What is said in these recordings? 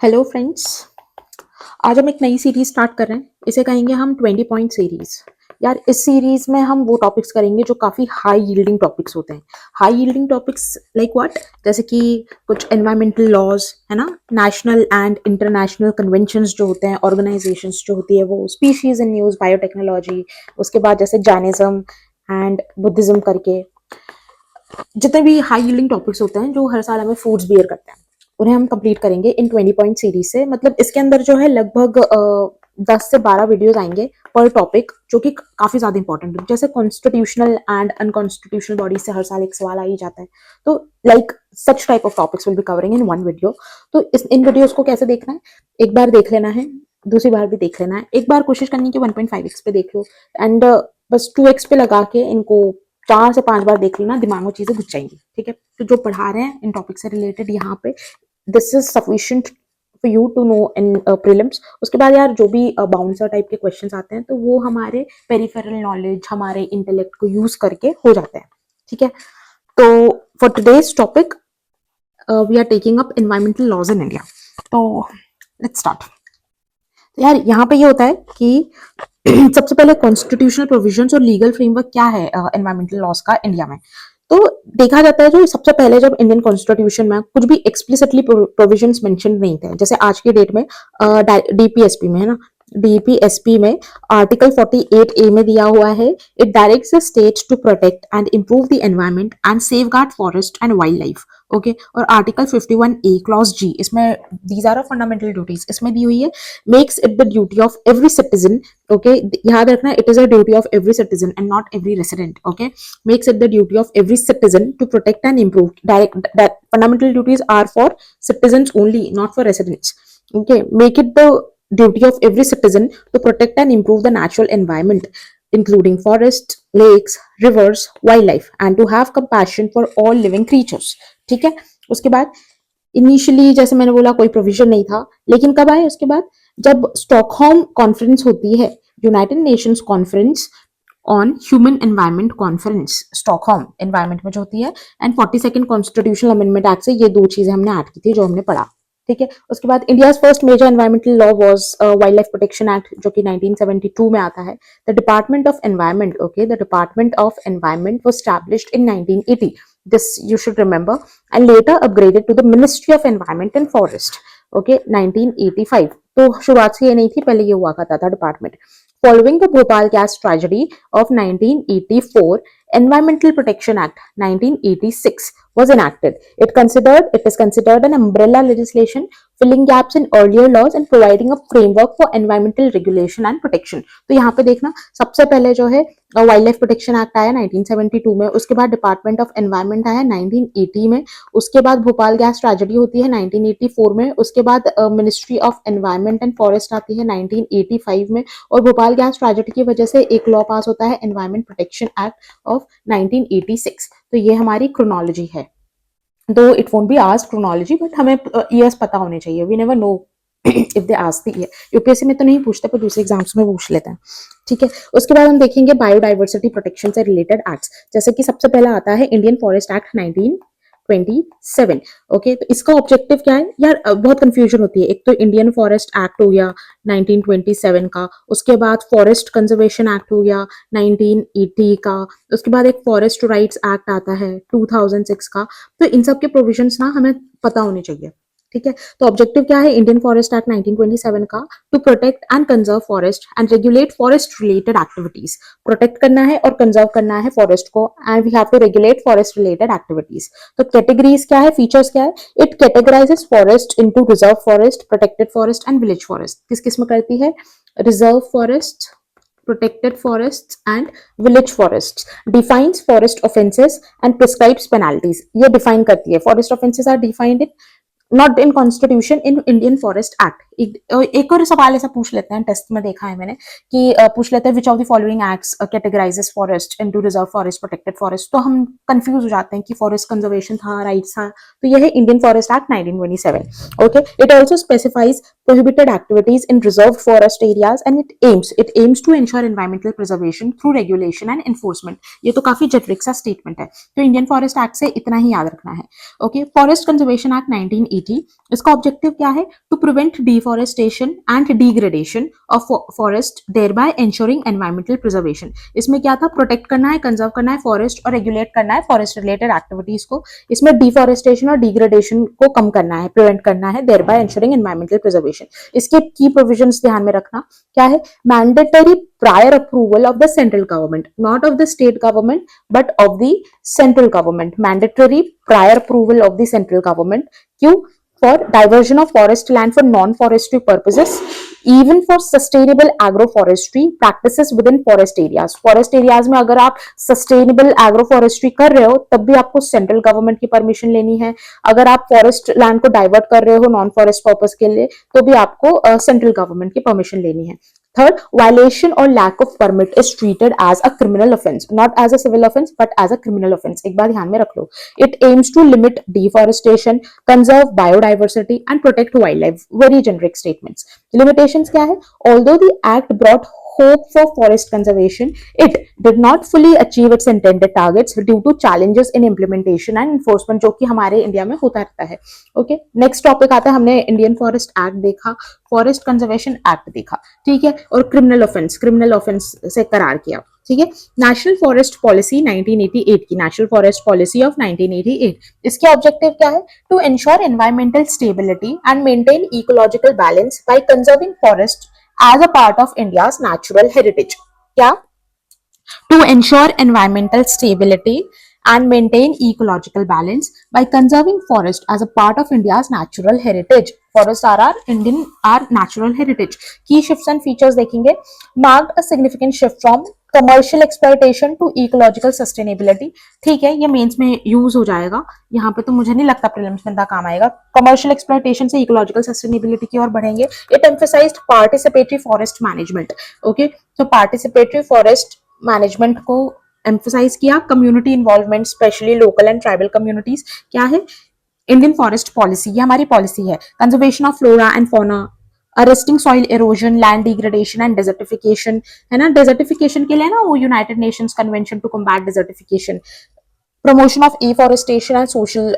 Hello friends. आज हम एक नई सीरीज स्टार्ट कर रहे हैं। इसे कहेंगे हम 20 पॉइंट सीरीज। यार इस सीरीज में हम वो टॉपिक्स करेंगे जो काफ़ी हाई यील्डिंग टॉपिक्स होते हैं। High yielding topics like what, जैसे कि कुछ एनवायरमेंटल लॉज है ना, नेशनल एंड इंटरनेशनल कन्वेंशंस जो होते हैं, ऑर्गेनाइजेशंस जो होती है वो, स्पीशीज इन न्यूज़, बायोटेक्नोलॉजी, उसके बाद जैसे जैनिज्म एंड बुद्धिज्म करके जितने भी हाई यील्डिंग टॉपिक्स होते हैं जो हर साल हमें फूड्स बियर करते हैं, उन्हें हम कंप्लीट करेंगे इन 20 पॉइंट सीरीज से। मतलब इसके अंदर जो है लगभग 10 से 12 वीडियोस आएंगे पर टॉपिक, जो कि काफी ज्यादा इंपॉर्टेंट है। जैसे कॉन्स्टिट्यूशनल एंड अनकॉन्स्टिट्यूशनल बॉडी से हर साल एक सवाल आ ही जाता है, तो like such type of topics will be covering in one video. तो इन वीडियोस को कैसे देखना है, एक बार देख लेना है, दूसरी बार भी देख लेना है, एक बार कोशिश करनी कि 1.5x पे देख लो एंड बस 2x पे लगा के इनको 4 से 5 बार देख लेना, दिमाग में चीजें घुस जाएंगी। ठीक है, तो जो पढ़ा रहे हैं इन टॉपिक से रिलेटेड यहाँ पे, this is sufficient for you to know in prelims. उसके बाद यार जो भी बाउंसर टाइप के क्वेश्चंस आते हैं तो वो हमारे पेरिफेरल नॉलेज, हमारे इंटेलेक्ट को यूज करके हो जाते हैं। ठीक है, तो for today's topic we are taking up environmental laws in India. तो लेट्स स्टार्ट। यार यहाँ पे ये होता है कि सबसे पहले कॉन्स्टिट्यूशनल प्रोविजंस और लीगल फ्रेमवर्क क्या है एनवायरमेंटल लॉज का इंडिया में। तो देखा जाता है जो सबसे पहले जब इंडियन कॉन्स्टिट्यूशन में कुछ भी एक्सप्लिसिटली प्रोविजंस मेंशन नहीं थे, जैसे आज की डेट में डीपीएसपी में है ना, डीपीएसपी में आर्टिकल 48A में दिया हुआ है, it directs the states to protect and improve the environment and safeguard forest and wildlife. Okay, और आर्टिकल 51A क्लॉज जी, इसमें दीज आर फंडामेंटल ड्यूटीज इसमें दी हुई है, makes it the duty of every citizen, okay, याद रखना, it is a duty of every citizen and not every resident. Okay, makes it the duty of every citizen to protect and improve. Direct that fundamental duties are for citizens only, not for residents. Okay, make it the duty of every citizen to protect and improve the natural environment, including forests, lakes, rivers, wildlife, and to have compassion for all living creatures. ठीक है, उसके बाद initially जैसे मैंने बोला कोई provision नहीं था, लेकिन कब आए उसके बाद, जब स्टॉकहोम कॉन्फ्रेंस होती है, United Nations conference on human environment conference, Stockholm environment में जो होती है, and 42nd constitutional amendment act से ये दो चीजें हमने ऐड की थी जो हमने पढ़ा। ठीक है, उसके बाद India first major environmental law was wild life protection act, जो कि 1972 में आता है। The department of environment, okay, the department of environment was established in 1980, this you should remember, and later upgraded to the Ministry of Environment and Forest, okay, 1985। तो शुरुआत से ये नहीं थी, पहले ये हुआ करता था department. Following the Bhopal gas tragedy of 1984, Environmental Protection Act 1986 was enacted. It is considered an umbrella legislation, filling gaps in earlier laws and providing a framework for environmental regulation and protection. तो यहाँ पे देखना, सबसे पहले जो है wild life protection act आया 1972 में, उसके बाद डिपार्टमेंट ऑफ एनवायरनमेंट आया 1980 में, उसके बाद भोपाल गैस ट्रेजेडी होती है 1984 में, उसके बाद ministry of environment and forest आती है 1985 में, और भोपाल गैस ट्रेजेडी की वजह से एक लॉ पास होता है, एनवायरनमेंट प्रोटेक्शन एक्ट ऑफ 1986। तो ये हमारी क्रोनोलॉजी है, though it won't be asked chronology, but हमें ईयर्स पता होने चाहिए, we never know if they ask the year. UPSC में तो नहीं पूछते पर दूसरे एग्जाम्स में पूछ लेते हैं। ठीक है, उसके बाद हम देखेंगे बायोडाइवर्सिटी प्रोटेक्शन से रिलेटेड एक्ट्स, जैसे कि सबसे पहला आता है इंडियन फॉरेस्ट एक्ट 1927। ओके, तो इसका ऑब्जेक्टिव क्या है यार, बहुत कंफ्यूजन होती है। एक तो इंडियन फॉरेस्ट एक्ट हो गया 1927 का, उसके बाद फॉरेस्ट कंजर्वेशन एक्ट हो गया 1980 का, उसके बाद एक फॉरेस्ट राइट्स एक्ट आता है 2006 का। तो इन सब के प्रोविजंस ना हमें पता होने चाहिए। ठीक है, तो ऑब्जेक्टिव क्या है इंडियन फॉरेस्ट एक्ट 1927 का, to protect and conserve forest and regulate forest related activities. Protect करना है और कंजर्व करना है फॉरेस्ट को, and we have to regulate forest related activities. तो कैटेगरीज क्या है, फीचर्स क्या है, it categorises forest into reserve forest, protected forest and village forest. किस किस में करती है, reserve forest, protected forests and village forests, defines forest offenses and prescribes penalties। ये define करती है, forest offenses are defined in not in constitution, in Indian Forest Act। एक और सवाल ऐसा पूछ लेते हैं, टेस्ट में देखा है मैंने कि पूछ लेते हैं which of the following acts categorises forest into reserve forest, protected forest, तो हम कंफ्यूज हो जाते हैं कि फॉरेस्ट कंजर्वेशन था, राइट्स था, तो यह है Indian forest act 1927. Okay, it also specifies prohibited activities in reserved forest areas and it aims to ensure environmental preservation through regulation and enforcement. ये तो काफी जेनरिक सा स्टेटमेंट है, तो इंडियन फॉरेस्ट एक्ट से इतना ही याद रखना है. ओके, फॉरेस्ट कंजर्वेशन एक्ट 1980, इसका ऑब्जेक्टिव क्या है? To prevent deforestation and degradation of forest, thereby ensuring environmental preservation. इसमें क्या था? प्रोटेक्ट करना है, कंजर्व करना है फॉरेस्ट और रेगुलेट करना है फॉरेस्ट रिलेटेड एक्टिविटीज को. इसमें डिफॉरेस्टेशन और डिग्रेडेशन को कम करना है, प्रिवेंट करना है, देयरबाय एंश्योरिंग एनवायरमेंटल प्रिजर्वेशन. इसके की प्रोविजंस ध्यान में रखना. क्या है? Mandatory prior approval of the central government, not of the state government but of the central government. Mandatory prior approval of the central government. क्यों? For diversion of forest land for non-forestry purposes, even for sustainable agroforestry practices within forest areas. Forest areas में अगर आप sustainable agroforestry कर रहे हो तब भी आपको सेंट्रल गवर्नमेंट की परमिशन लेनी है. अगर आप फॉरेस्ट लैंड को डाइवर्ट कर रहे हो नॉन फॉरेस्ट पर्पज के लिए तो भी आपको सेंट्रल गवर्नमेंट की परमिशन लेनी है. Third, violation or lack of permit is treated as a criminal offense, not as a civil offense, but as a criminal offense. एक बार ध्यान में रख लो. It aims to limit deforestation, conserve biodiversity, and protect wildlife. Very generic statements. Limitations क्या है? Although the act brought hope for forest conservation, it did not fully achieve its intended targets due to challenges in implementation and enforcement, जो कि हमारे India में होता रहता है. Okay, next topic आता है, हमने इंडियन फॉरेस्ट एक्ट देखा, फॉरेस्ट कंजर्वेशन एक्ट देखा, ठीक है, और क्रिमिनल ऑफेंस से करार किया. ठीक है. नेशनल फॉरेस्ट पॉलिसी 1988 की, नेशनल फॉरेस्ट पॉलिसी ऑफ 1988, इसके ऑब्जेक्टिव क्या है? To ensure environmental stability and maintain ecological balance by conserving forest as a part of India's natural heritage. क्या? To ensure environmental stability and maintain ecological balance by conserving forest as a part of India's natural heritage. Forests are our natural heritage. Key shifts and features देखेंगे. Marked a significant shift from commercial exploitation to ecological sustainability. ठीक है, ये mains में use हो जाएगा, यहाँ पे तो मुझे नहीं लगता प्रीलिम्स में इतना काम आएगा. कमर्शियल एक्सप्लॉयटेशन से इकोलॉजिकल सस्टेनेबिलिटी की ओर बढ़ेंगे. It emphasised participatory forest management. Okay, तो पार्टिसिपेटरी फॉरेस्ट मैनेजमेंट को एम्फसाइज किया. Community involvement, especially local and tribal communities. क्या है? इंडियन फॉरेस्ट पॉलिसी, ये हमारी पॉलिसी है. Conservation of flora and fauna, arresting soil erosion, land degradation and desertification, है ना. डेजर्टिफिकेशन के लिए ना वो United Nations convention to combat desertification. Promotion of afforestation and social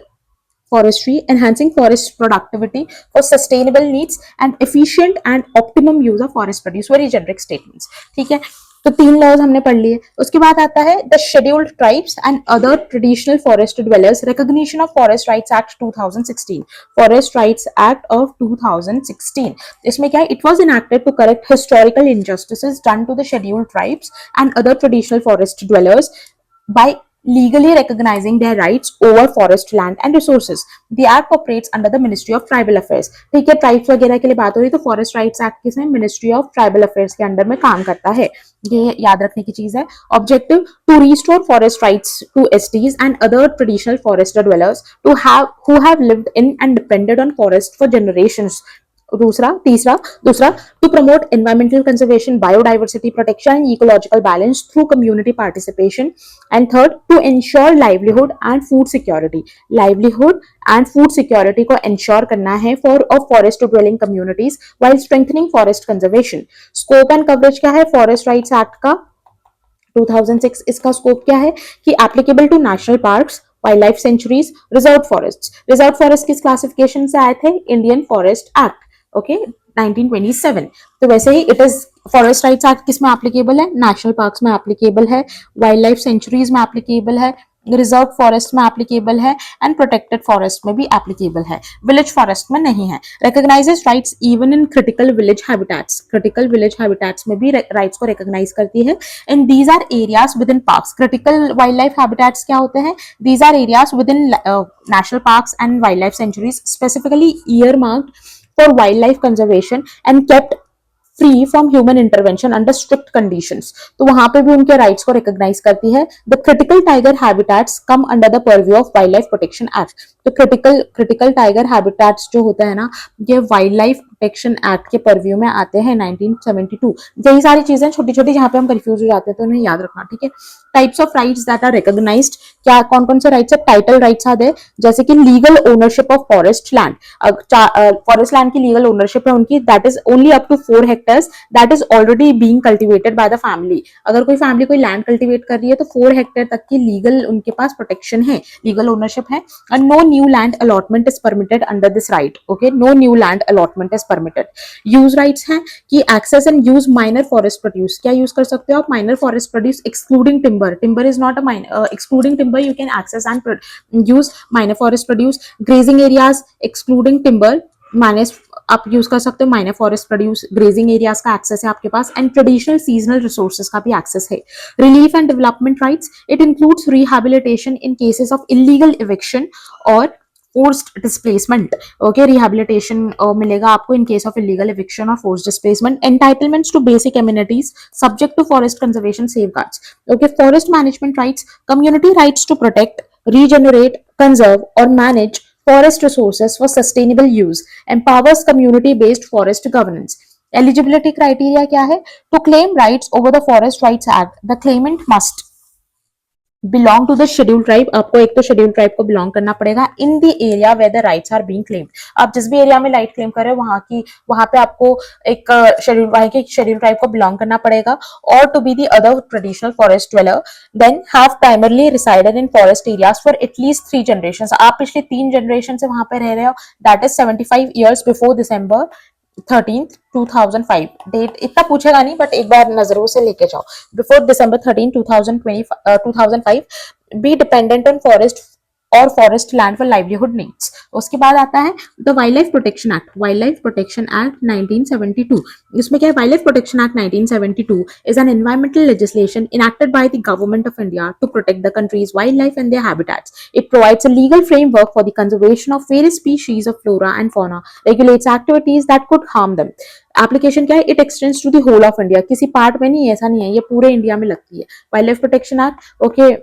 forestry, enhancing forest productivity for sustainable needs and efficient and optimum use of forest produce. Very generic statements. ठीक है, तो 3 laws हमने पढ़ लिए. उसके बाद आता है the scheduled tribes and other traditional forest dwellers, recognition of forest rights act 2016, forest rights act of 2016. इसमें क्या है? It was enacted to correct historical injustices done to the scheduled tribes and other traditional forest dwellers by legally recognizing their rights over forest land and resources. The act operates under the Ministry of Tribal Affairs. ठीक है, tribes वगैरह के लिए बात हो रही, तो forest rights act किसमें? मिनिस्ट्री ऑफ ट्राइबल अफेयर्स के अंडर में काम करता है. ये याद रखने की चीज है. Objective to restore forest rights to STs and other traditional forest dwellers who have lived in and depended on forest for generations. दूसरा to promote environmental conservation, biodiversity protection and ecological balance through community participation. And third, to ensure livelihood and food security. Livelihood and food security को ensure करना है for forest dwelling communities while strengthening forest conservation. Scope and coverage क्या है forest rights act का? 2006. इसका scope क्या है कि applicable to national parks, wild life sanctuaries, reserve forest. Reserve forest किस क्लासिफिकेशन से आए थे? Indian forest act, okay, 1927. तो वैसे ही it is forest rights act किस में एप्लीकेबल है? नेशनल पार्क्स में एप्लीकेबल है, वाइल्ड लाइफ सेंचुरीज में एप्लीकेबल है, रिजर्व फॉरेस्ट में एप्लीकेबल है एंड प्रोटेक्टेड फॉरेस्ट में भी एप्लीकेबल है. विलेज फॉरेस्ट में नहीं है. Recognises rights even in critical village habitats. Critical village habitats में भी राइट्स को रिकॉग्नाइज करती है. And these are areas within parks. Critical wildlife habitats क्या होते हैं? These are areas within national parks and wild life sanctuaries specifically earmarked for wildlife conservation and kept free from human intervention under strict conditions, तो वहां पे भी उनके rights को recognise करती है। The critical tiger habitats come under the purview of wild life protection act. तो critical tiger habitats जो होता है ना, ये वाइल्ड लाइफ प्रोटेक्शन एक्ट के परव्यू में आते हैं 1972। यही सारी चीजें छोटी छोटी जहां पे हम कंफ्यूज हो जाते हैं, तो उन्हें याद रखना, ठीक है। Types of rights that are recognised, क्या कौन कौन से राइट्स है? टाइटल राइट्स आते हैं, जैसे कि legal ownership of forest land. Forest land की लीगल ओनरशिप है उनकी, that is only up to 4 hectares, that is already being cultivated by the family. अगर कोई फैमिली कोई लैंड कल्टिवेट कर रही है तो 4 हेक्टेयर तक की लीगल उनके पास प्रोटेक्शन है, लीगल ओनरशिप है। And no new land allotment is permitted under this right, okay, no new land allotment is permitted. Use rights हैं कि access and use minor forest produce, क्या यूज कर सकते हो आप? Minor forest produce excluding timber, timber is not a minor, excluding timber you can access and use minor forest produce. Grazing areas excluding timber, minus आप use कर सकते हो minor forest produce, grazing areas का access है आपके पास, and traditional seasonal resources का भी एक्सेस है। Relief and development rights, it includes rehabilitation in cases of illegal eviction और फोर्स्ड डिस्प्लेसमेंट, ओके, रिहैबिलिटेशन मिलेगा आपको in case of illegal eviction और forced displacement. Entitlements to basic amenities subject to forest conservation safeguards, okay, forest management rights, community rights to protect, regenerate, conserve और manage forest resources for sustainable use, empowers community based forest governance. Eligibility criteria क्या है? To claim rights over the Forest Rights Act, the claimant must belong to the scheduled tribe, आपको एक तो scheduled tribe को belong करना पड़ेगा, in the area where the rights are being claimed। आप जिस भी एरिया में राइट क्लेम कर रहे हो वहां पे आपको एक scheduled tribe को belong करना पड़ेगा, or to be the other traditional forest dweller, then have primarily resided in forest areas for at least 3 generations। आप पिछले 3 जनरेशन से वहां पे रह रहे हो, that is 75 years before December 13th 2005। Date इतना पूछेगा नहीं, बट एक बार नजरों से लेके जाओ। Before December 13 2005, be dependent on forest और forest land for livelihood needs. उसके बाद आता है the wild life protection act, wild life protection act 1972। इसमें क्या है? Wild life protection act 1972 is an environmental legislation enacted by the government of India to protect the country's wildlife and their habitats. It provides a legal framework for the conservation of various species of flora and fauna, regulates activities that could harm them. Application क्या है? It extends to the whole of India, किसी part में नहीं, ऐसा नहीं है, ये पूरे इंडिया में लगती है wild life protection act, okay.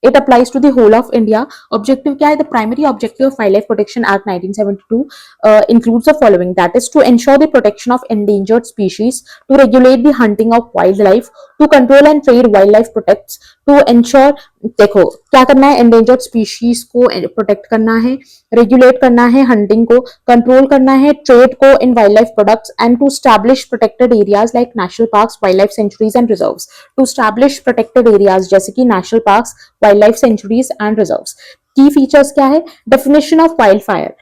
It applies to the whole of India. Objective क्या है? The primary objective of Wildlife Protection Act 1972 includes the following, that is to ensure the protection of endangered species, to regulate the hunting of wildlife, to control and trade wildlife products, to ensure, देखो क्या करना है? endangered species को protect करना है, regulate करना है hunting को, control करना है trade को in wildlife products, and to establish protected areas like national parks, wildlife sanctuaries and reserves। to establish protected areas जैसे कि national parks, wildlife sanctuaries and reserves। की फीचर्स क्या है? Definition of wild fire,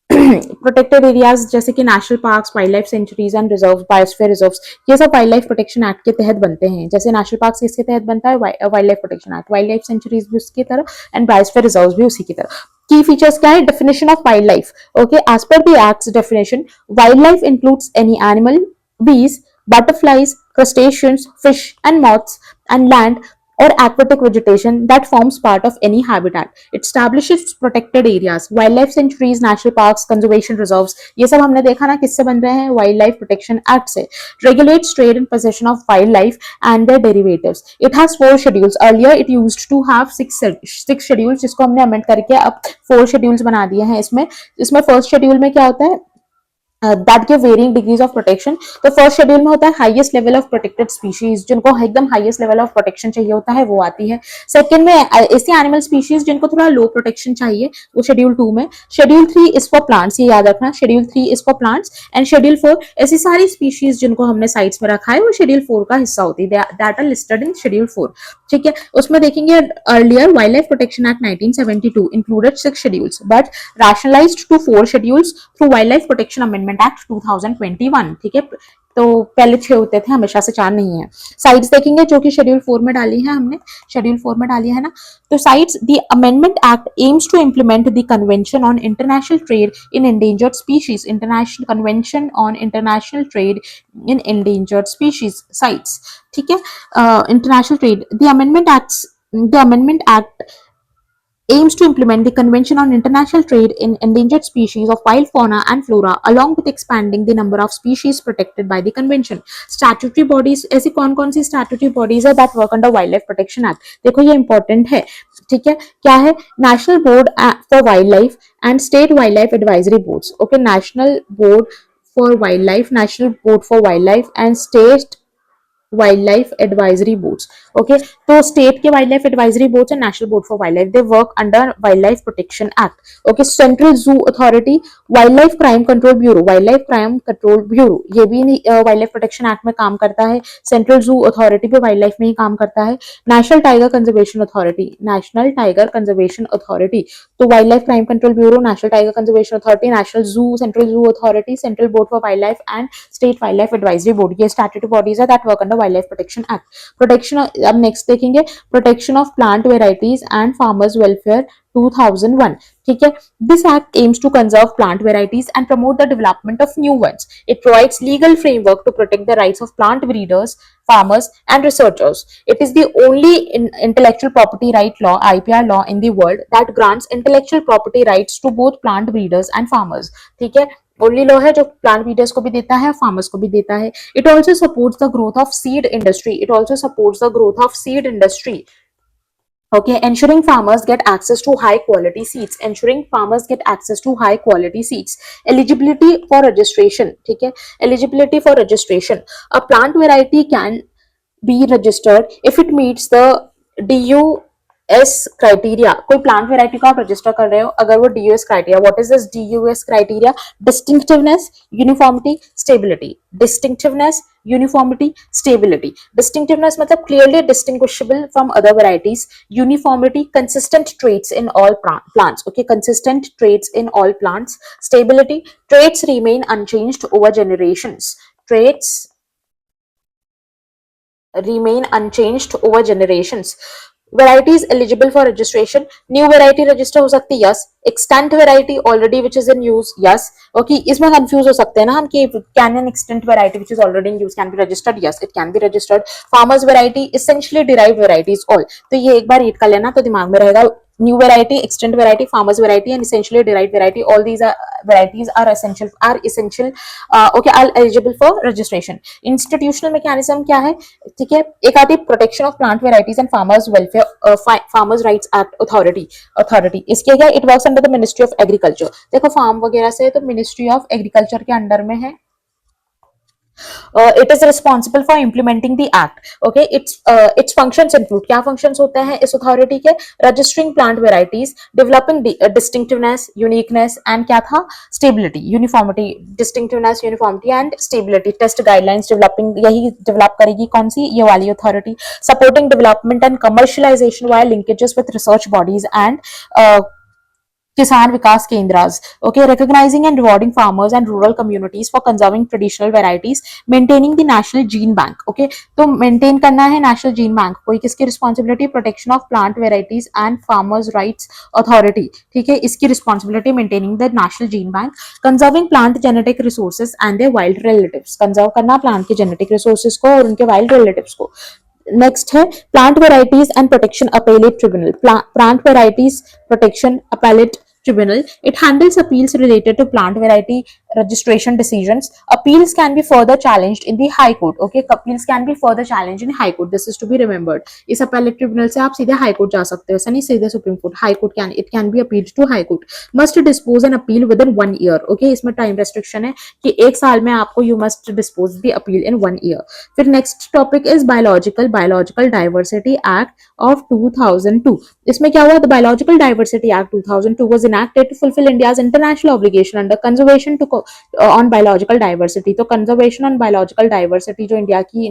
protected areas जैसे कि national parks, wild life sanctuaries and reserve, biosphere reserves, ये सब wild life protection act के तहत बनते हैं। जैसे नेशनल पार्क्स किसके तहत बनता है? Wild life protection act, wild life sanctuaries भी उसकी तरह एंड बायोस्फीयर रिजर्व्स भी उसी की तरह। की फीचर्स क्या है? Definition of wildlife, okay, as per the act's definition, wildlife includes any animal, bees, butterflies, crustaceans, fish and moths, and land or aquatic vegetation that forms part of any habitat. It establishes protected areas, wildlife sanctuaries, national parks, conservation reserves, ये सब हमने देखा ना किससे बन रहे हैं? Wildlife Protection Act से। Regulates trade and possession of wildlife and their derivatives. It has 4 schedules. Earlier it used to have 6 schedules, जिसको हमने amend करके अब 4 schedules बना दिए हैं। इसमें फर्स्ट शेड्यूल में क्या होता है? that give varying degrees of protection। तो फर्स्ट शेड्यूल में होता है highest level of protected species, जिनको एकदम हाईएस्ट लेवल ऑफ प्रोटेक्शन चाहिए होता है, वो आती है। सेकंड में ऐसी एनिमल स्पीशीज जिनको थोड़ा लो प्रोटेक्शन चाहिए, वो शेड्यूल 2 में। शेड्यूल 3 इज फॉर प्लांट्स, ये याद रखना, schedule 3 is for plants. And schedule 4 ऐसी सारी स्पीशीज जिनको हमने साइट्स में रखा है, वो शेड्यूल 4 का हिस्सा होती है, that are listed in schedule 4, ठीक है। उसमें देखेंगे earlier wild life protection act 1972 included 6 schedules, but rationalised to 4 schedules through wild life protection amendment act 2021, ठीक है। तो पहले 6 होते थे, हमेशा से 4 नहीं है। साइट्स देखेंगे जो कि शेड्यूल 4 में डाली है हमने, शेड्यूल 4 में डाली है ना। तो CITES, the amendment act aims to implement the convention on international trade in endangered species, international convention on international trade in endangered species CITES, ठीक है। International trade, the amendment act aims to implement the Convention on International Trade in Endangered Species of Wild Fauna and Flora, along with expanding the number of species protected by the convention. Statutory bodies, ऐसी कौन कौन सी statutory bodies है that work under Wildlife Protection Act? देखो ये important है, ठीक है, क्या है? National Board for Wildlife and State Wildlife Advisory Boards. Okay, National Board for Wildlife, National Board for Wildlife and State wild life advisory boards. Okay, तो state के wild life advisory boards and national board for wild life, they work under wild life protection act. Okay, central zoo authority, wild life crime control bureau, wild life crime control bureau ये भी wild life protection act में काम करता है. Central zoo authority भी wild life में ही काम करता है. National tiger conservation authority, national tiger conservation authority, तो wild life crime control bureau, national tiger conservation authority, national zoo, central zoo authority, central board for wild life and state wild life advisory board, ये statutory bodies है that work under wild life protection act. Protection, अब next देखेंगे protection of plant varieties and farmers welfare 2001. ठीक है, this act aims to conserve plant varieties and promote the development of new ones. It provides legal framework to protect the rights of plant breeders, farmers and researchers. It is the only intellectual property right law, IPR law, in the world that grants intellectual property rights to both plant breeders and farmers. ठीक है, only law है जो plant breeders को भी देता है, farmers को भी देता है. It also supports the growth of seed industry, it also supports the growth of seed industry. Okay, ensuring farmers get access to high quality seeds, ensuring farmers get access to high quality seeds. Eligibility for registration, ठीक है, eligibility for registration, a plant variety can be registered if it meets the DUS criteria. कोई plant variety को आप register कर रहे हो अगर वो DUS criteria, what is this DUS criteria? Distinctiveness, uniformity, stability. Distinctiveness, uniformity, stability. Distinctiveness मतलब clearly distinguishable from other varieties. Uniformity, consistent traits in all plants. Okay, consistent traits in all plants. Stability, traits remain unchanged over generations. Traits remain unchanged over generations. Varieties eligible for registration, new variety register हो सकती है, yes. Extant variety already which is in use, yes. Okay, इसमें confuse हो सकते हैं ना हम कि can an extant variety which is already in use can be registered? Yes, it can be registered. Farmers variety, essentially derived varieties all. तो ये एक बार read कर लेना तो दिमाग में रहेगा. New variety, extant variety, farmers variety and essentially derived variety, all these are varieties are essential okay, are eligible for registration. Institutional mechanism क्या है? ठीक है, एक आती है protection of plant varieties and farmers welfare, farmers rights act authority. इसके क्या, it works under the Ministry of Agriculture. देखो फार्म वगैरह से तो Ministry of Agriculture के अंडर में है. It is responsible for implementing the act. Okay, its functions include, क्या functions होते हैं इस authority के? Registering plant varieties, developing distinctiveness, uniqueness and क्या था? Stability, uniformity, distinctiveness, uniformity and stability. Test guidelines developing, यही develop करेगी कौन सी? ये वाली authority. Supporting development and commercialization via linkages with research bodies and Kisan Vikas Kendras. Okay, recognizing and rewarding farmers and rural communities for conserving traditional varieties, maintaining the national gene bank. Okay, तो maintain करना है national gene bank. कोई किसकी responsibility? Protection of plant varieties and farmers rights authority. ठीक है, इसकी responsibility maintaining the national gene bank, conserving plant genetic resources and their wild relatives. conserve करना plant के genetic resources को और उनके wild relatives को. नेक्स्ट है plant varieties and protection appellate tribunal. Plant varieties protection appellate tribunal. It handles appeals related to plant variety registration decisions. Appeals can be further challenged in the High Court. Okay, appeals can be further challenged in High Court. This is to be remembered. इस appellate tribunal से आप सीधे High Court जा सकते हो, ऐसा नहीं सीधे Supreme Court. High Court it can be appealed to High Court. Must dispose an appeal within 1 year. Okay, इसमें time restriction है कि एक साल में आपको you must dispose the appeal in 1 year. फिर next topic is Biological Diversity Act of 2002. इसमें क्या हुआ? The Biological Diversity Act 2002 was enacted to fulfill India's international obligation under conservation on biological diversity. तो conservation on biological diversity जो India की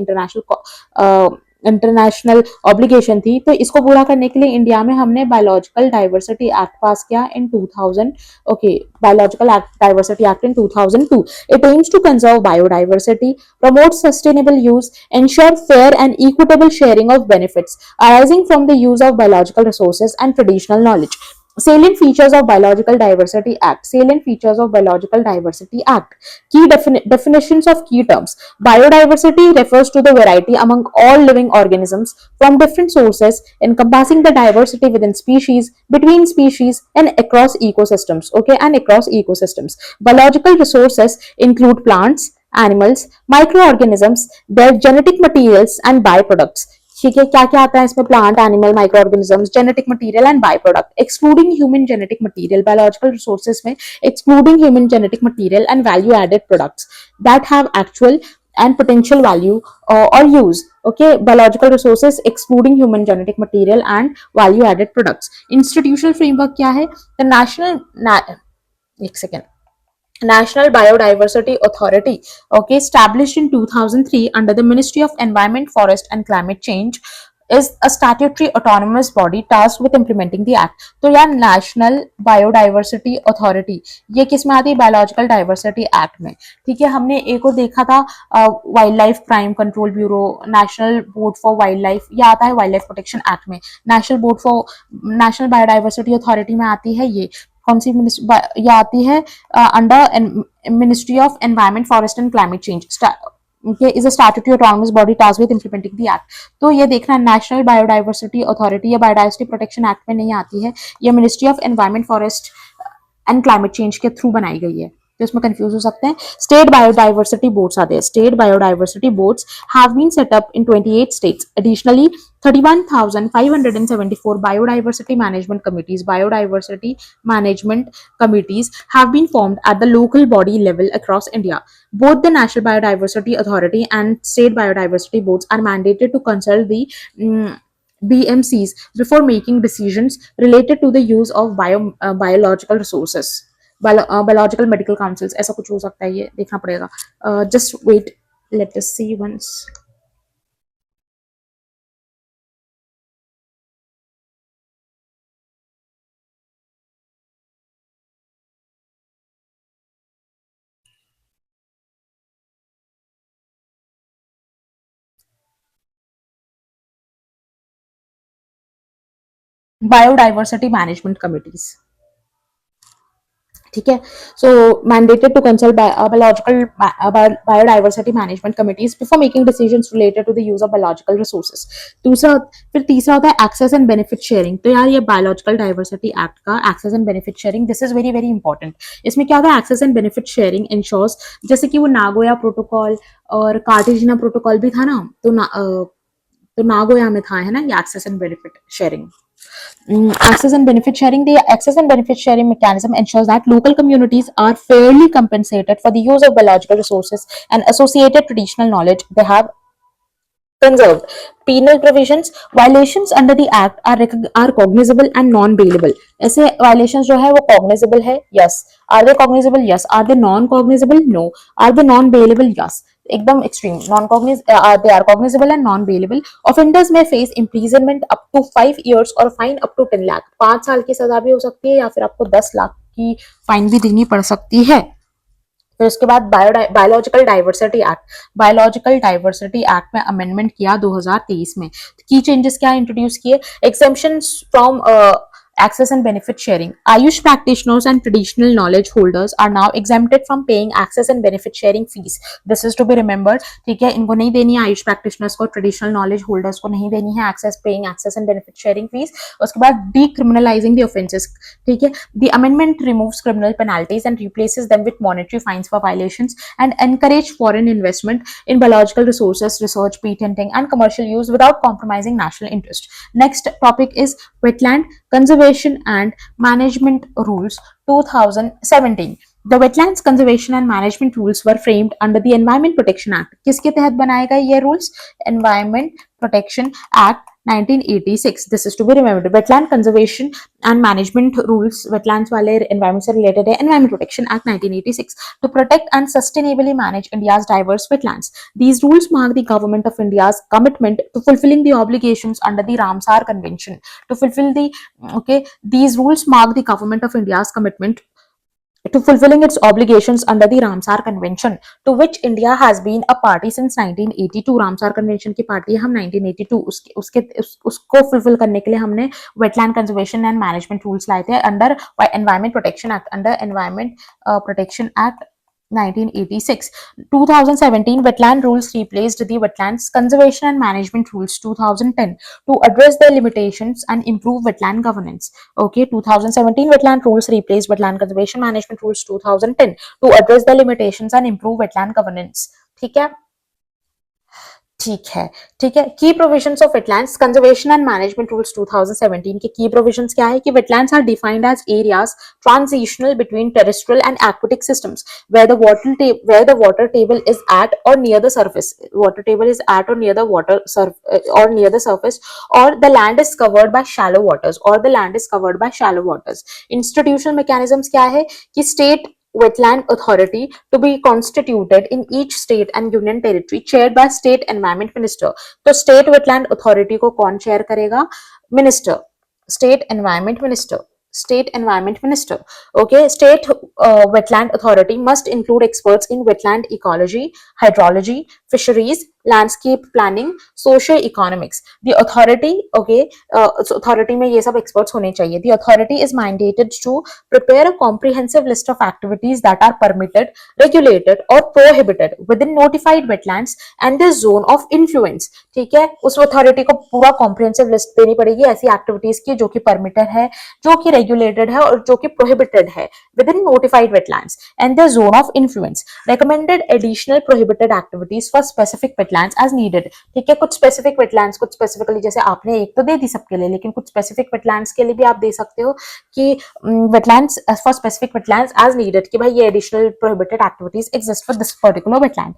international obligation थी, तो इसको पूरा करने के लिए इंडिया में हमने बायोलॉजिकल डाइवर्सिटी एक्ट पास किया in 2000. Okay, biological diversity act in 2002. It aims to conserve biodiversity, promote sustainable use, ensure fair and equitable sharing of benefits arising from the use of biological resources and traditional knowledge. Salient features of Biological Diversity Act. Salient features of Biological Diversity Act. Key definitions of key terms. Biodiversity refers to the variety among all living organisms from different sources, encompassing the diversity within species, between species, and across ecosystems. Okay, and across ecosystems. Biological resources include plants, animals, microorganisms, their genetic materials, and byproducts. ठीक है, क्या क्या आता है इसमें? Plant, animal, micro organisms, genetic material and by product. Excluding human genetic material. Biological resources में excluding human genetic material and value added products that have actual and potential value or use. Okay, biological resources excluding human genetic material and value added products. Institutional framework क्या है? The एक second. National Biodiversity Authority, okay, established in 2003 under the Ministry of Environment, Forest and Climate Change, is a statutory autonomous body tasked with implementing the act. तो यार national biodiversity authority ये किस में आती है? बायोलॉजिकल डाइवर्सिटी एक्ट में. ठीक है, हमने एक और देखा था wild life crime control bureau, national board for wild life, ये आता है वाइल्ड लाइफ प्रोटेक्शन एक्ट में. नेशनल बायोडाइवर्सिटी अथॉरिटी में आती है ये कौन सी मिनिस्ट्री? ये आती है under ministry of environment, forest and climate change. Is a statutory autonomous body tasked with implementing the act. तो ये देखना, नेशनल बायोडाइवर्सिटी अथॉरिटी या बायोडाइवर्सिटी प्रोटेक्शन एक्ट में नहीं आती है, ये ministry of environment, forest and climate change के थ्रू बनाई गई है, तो इसमें कंफ्यूज हो सकते हैं. स्टेट बायोडाइवर्सिटी बोर्ड्स आते हैं. State biodiversity boards have been set up in 28 states. Additionally, 31,574 biodiversity management committees have been formed at the local body level across India. Both the National Biodiversity Authority and state biodiversity boards are mandated to consult the BMCs before making decisions related to the use of biological resources. Biological medical councils, ऐसा कुछ हो सकता है, ये देखना पड़ेगा. Just wait, let us see once. Biodiversity management committees. ठीक है, so mandated to consult biological biodiversity management committees before making decisions related to the use of biological resources. फिर तीसरा होता है एक्सेस एंड बेनिफिट शेयरिंग. तो यार ये biological diversity act का access and benefit sharing, this is very very important. इसमें क्या होता है? Access and benefit sharing ensures, जैसे कि वो नागोया प्रोटोकॉल और कार्टेजिना प्रोटोकॉल भी था ना, तो नागोया में था, है ना, ये access and benefit sharing. Access and benefit sharing. The access and benefit sharing mechanism ensures that local communities are fairly compensated for the use of biological resources and associated traditional knowledge they have conserved. Penal provisions. Violations under the act are cognizable and non-bailable. ऐसे violations जो है वो cognizable है, yes. Are they cognizable? Yes. Are they non-cognizable? No. Are they non-bailable? Yes. एकदम extreme. They are cognizable and non-bailable. Offenders may face imprisonment up to 5 years or fine up to 10 lakh. 5 साल की सजा भी हो सकती है या फिर आपको 10 लाख की फाइन भी देनी पड़ सकती है. फिर उसके बाद biological diversity act. Biological diversity act में अमेंडमेंट किया 2023 में. की चेंजेस क्या इंट्रोड्यूस किए? Exemptions from access and benefit sharing. Ayush practitioners and traditional knowledge holders are now exempted from paying access and benefit sharing fees. This is to be remembered. ठीक है, इनको नहीं देनी है, आयुष practitioners को, traditional knowledge holders को नहीं देनी है paying access and benefit sharing fees. उसके बाद decriminalizing the offences. ठीक है, the amendment removes criminal penalties and replaces them with monetary fines for violations and encourage foreign investment in biological resources, research, patenting and commercial use without compromising national interest. Next topic is wetland conservation and management rules 2017. The wetlands conservation and management rules were framed under the Environment Protection Act. किसके तहत बनाए गए ये rules? Environment Protection Act 1986. This is to be remembered. Wetland conservation and management rules, wetlands वाले environment से related है. Environment Protection Act 1986 to protect and sustainably manage India's diverse wetlands. These rules mark the government of India's commitment to fulfilling the obligations under the Ramsar Convention. These rules mark the government of India's commitment to fulfilling its obligations under the Ramsar Convention, to which India has been a party since 1982. Ramsar Convention की party है हम 1982. उसको fulfill करने के लिए हमने wetland conservation and management rules लाए थे under Environment Protection Act, under Environment Protection Act 1986. 2017 wetland rules replaced the Wetlands Conservation and Management Rules 2010 to address their limitations and improve wetland governance. Okay, 2017 wetland rules replaced Wetland Conservation Management Rules 2010 to address their limitations and improve wetland governance. ठीक है, ठीक है, ठीक है. की provisions of wetlands conservation and management rules 2017 के की provisions क्या है कि wetlands are defined as areas transitional between terrestrial and aquatic systems where the water table is at or near the surface, water table is at or near the or near the surface, or the land is covered by shallow waters, or the land is covered by shallow waters. Institutional mechanisms क्या है कि state wetland authority to be constituted in each state and union territory chaired by state environment minister. तो state wetland authority को कौन chair करेगा? Minister, state environment minister, state environment minister. Okay, state wetland authority must include experts in wetland ecology, hydrology, fisheries, landscape planning, socio-economics. The authority, okay, so authority में ये सब experts होने चाहिए. The authority is mandated to prepare a comprehensive list of activities that are permitted, regulated or prohibited within notified wetlands and their zone of influence. ठीक है, उस authority को पूरा comprehensive list देनी पड़ेगी ऐसी activities की जो कि permitted है, जो कि regulated है और जो कि prohibited है within notified wetlands and their zone of influence. Recommended additional prohibited activities for specific wetlands as needed. ठीक है, कुछ specific wetlands, कुछ specifically जैसे आपने एक तो दे दी सबके लिए, लेकिन कुछ specific wetlands के लिए भी आप दे सकते हो कि wetlands for specific wetlands as needed, कि भाई ये additional prohibited activities exist for this particular wetland.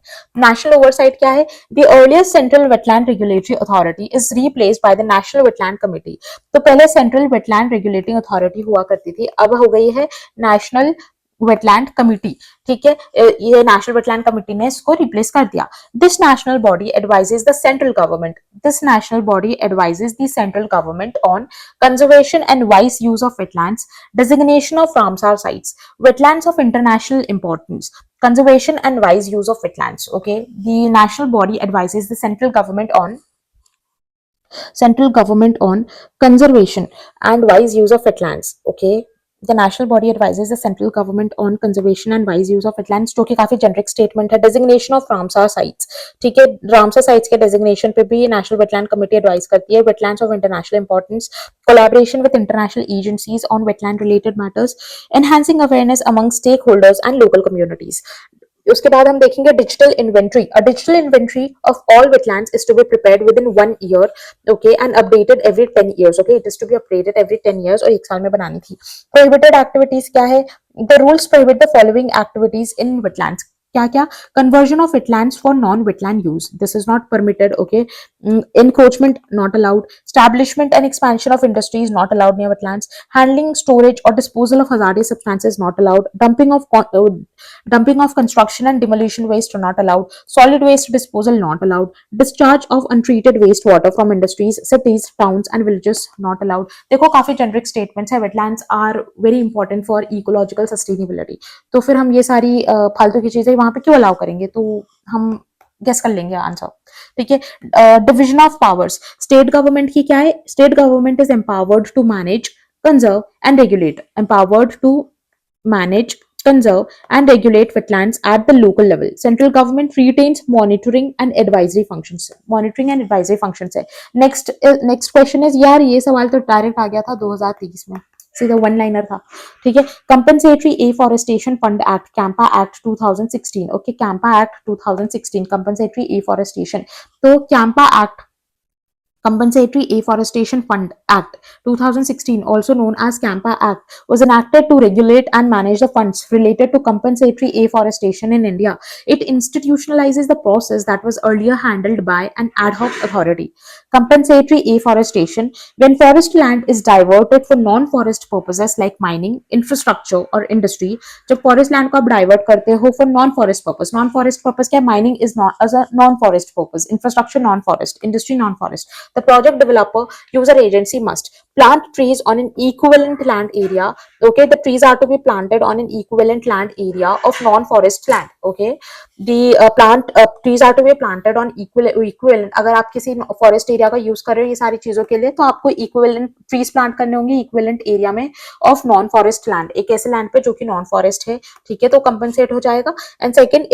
National oversight क्या है? The earliest central wetland regulatory authority is replaced by the National Wetland Committee. तो पहले central wetland regulating authority हुआ करती थी, अब हो गई है National वेटलैंड कमिटी. ठीक है, ये नेशनल वेटलैंड कमिटी ने इसको रिप्लेस कर दिया. This national body advises the central government, this national body advises the central government on conservation and wise use of wetlands, designation of Ramsar sites, wetlands of international importance, conservation and wise use of wetlands. Okay, the national body advises the central government on conservation and wise use of wetlands. Okay, the national body advises the central government on conservation and wise use of wetlands, जो कि काफी generic statement है. Designation of Ramsar sites, ठीक है, Ramsar sites के designation पे भी national wetland committee advise करती है. Wetlands of international importance, collaboration with international agencies on wetland related matters, enhancing awareness among stakeholders and local communities. उसके बाद हम देखेंगे digital inventory. A digital inventory of all wetlands is to be prepared within 1 year, okay, and updated every 10 years. Okay, it is to be updated every 10 years और एक साल में बनानी थी. प्रोहिबिटेड एक्टिविटीज क्या है? The rules prohibit the following activities in wetlands. क्या क्या? Conversion of wetlands for non wetland use, this is not permitted. Okay, encroachment not allowed, establishment and expansion of industries not allowed near wetlands, handling, storage or disposal of hazardous substances not allowed, dumping of construction and demolition waste not allowed, solid waste disposal not allowed, discharge of untreated wastewater from industries, cities, towns and villages not allowed. देखो काफी generic statements है. Wetlands are very important for ecological sustainability. तो फिर हम ये सारी फालतू की चीजें वहां पे क्यों अलाउ करेंगे? तो हम गेस कर लेंगे आंसर. ठीक है, division of powers. State government की क्या है? State government is empowered to manage, conserve and regulate. Empowered to manage, conserve and regulate wetlands at the local level. Central government retains monitoring and advisory functions. Monitoring and advisory functions है. Next question is, यार ये सवाल तो direct आ गया था 2023 में, सीधा one liner था. ठीक है, compensatory afforestation fund act, CAMPA act 2016. Okay, CAMPA act 2016, compensatory afforestation. तो CAMPA act, Compensatory Afforestation Fund Act 2016, also known as CAMPA Act, was enacted to regulate and manage the funds related to compensatory afforestation in India. It institutionalizes the process that was earlier handled by an ad hoc authority. Compensatory afforestation, when forest land is diverted for non-forest purposes like mining, infrastructure or industry. जब forest land को आप divert करते हो for non-forest purpose, non-forest purpose क्या? Mining is not as a non-forest purpose, infrastructure non-forest, industry non-forest. The project developer user agency must plant trees on an equivalent land area. Okay, the trees are to be planted on an equivalent land area of non-forest land. Okay, the plant trees are to be planted on equivalent. अगर आप किसी forest area का use कर रहे हो ये सारी चीजों के लिए, तो आपको इक्विवेलेंट ट्रीज प्लांट करने होंगे इक्विवेलेंट एरिया में ऑफ नॉन फॉरेस्ट लैंड, एक ऐसे लैंड पे जो कि नॉन फॉरेस्ट है, ठीक है, तो कंपनसेट हो जाएगा. And second,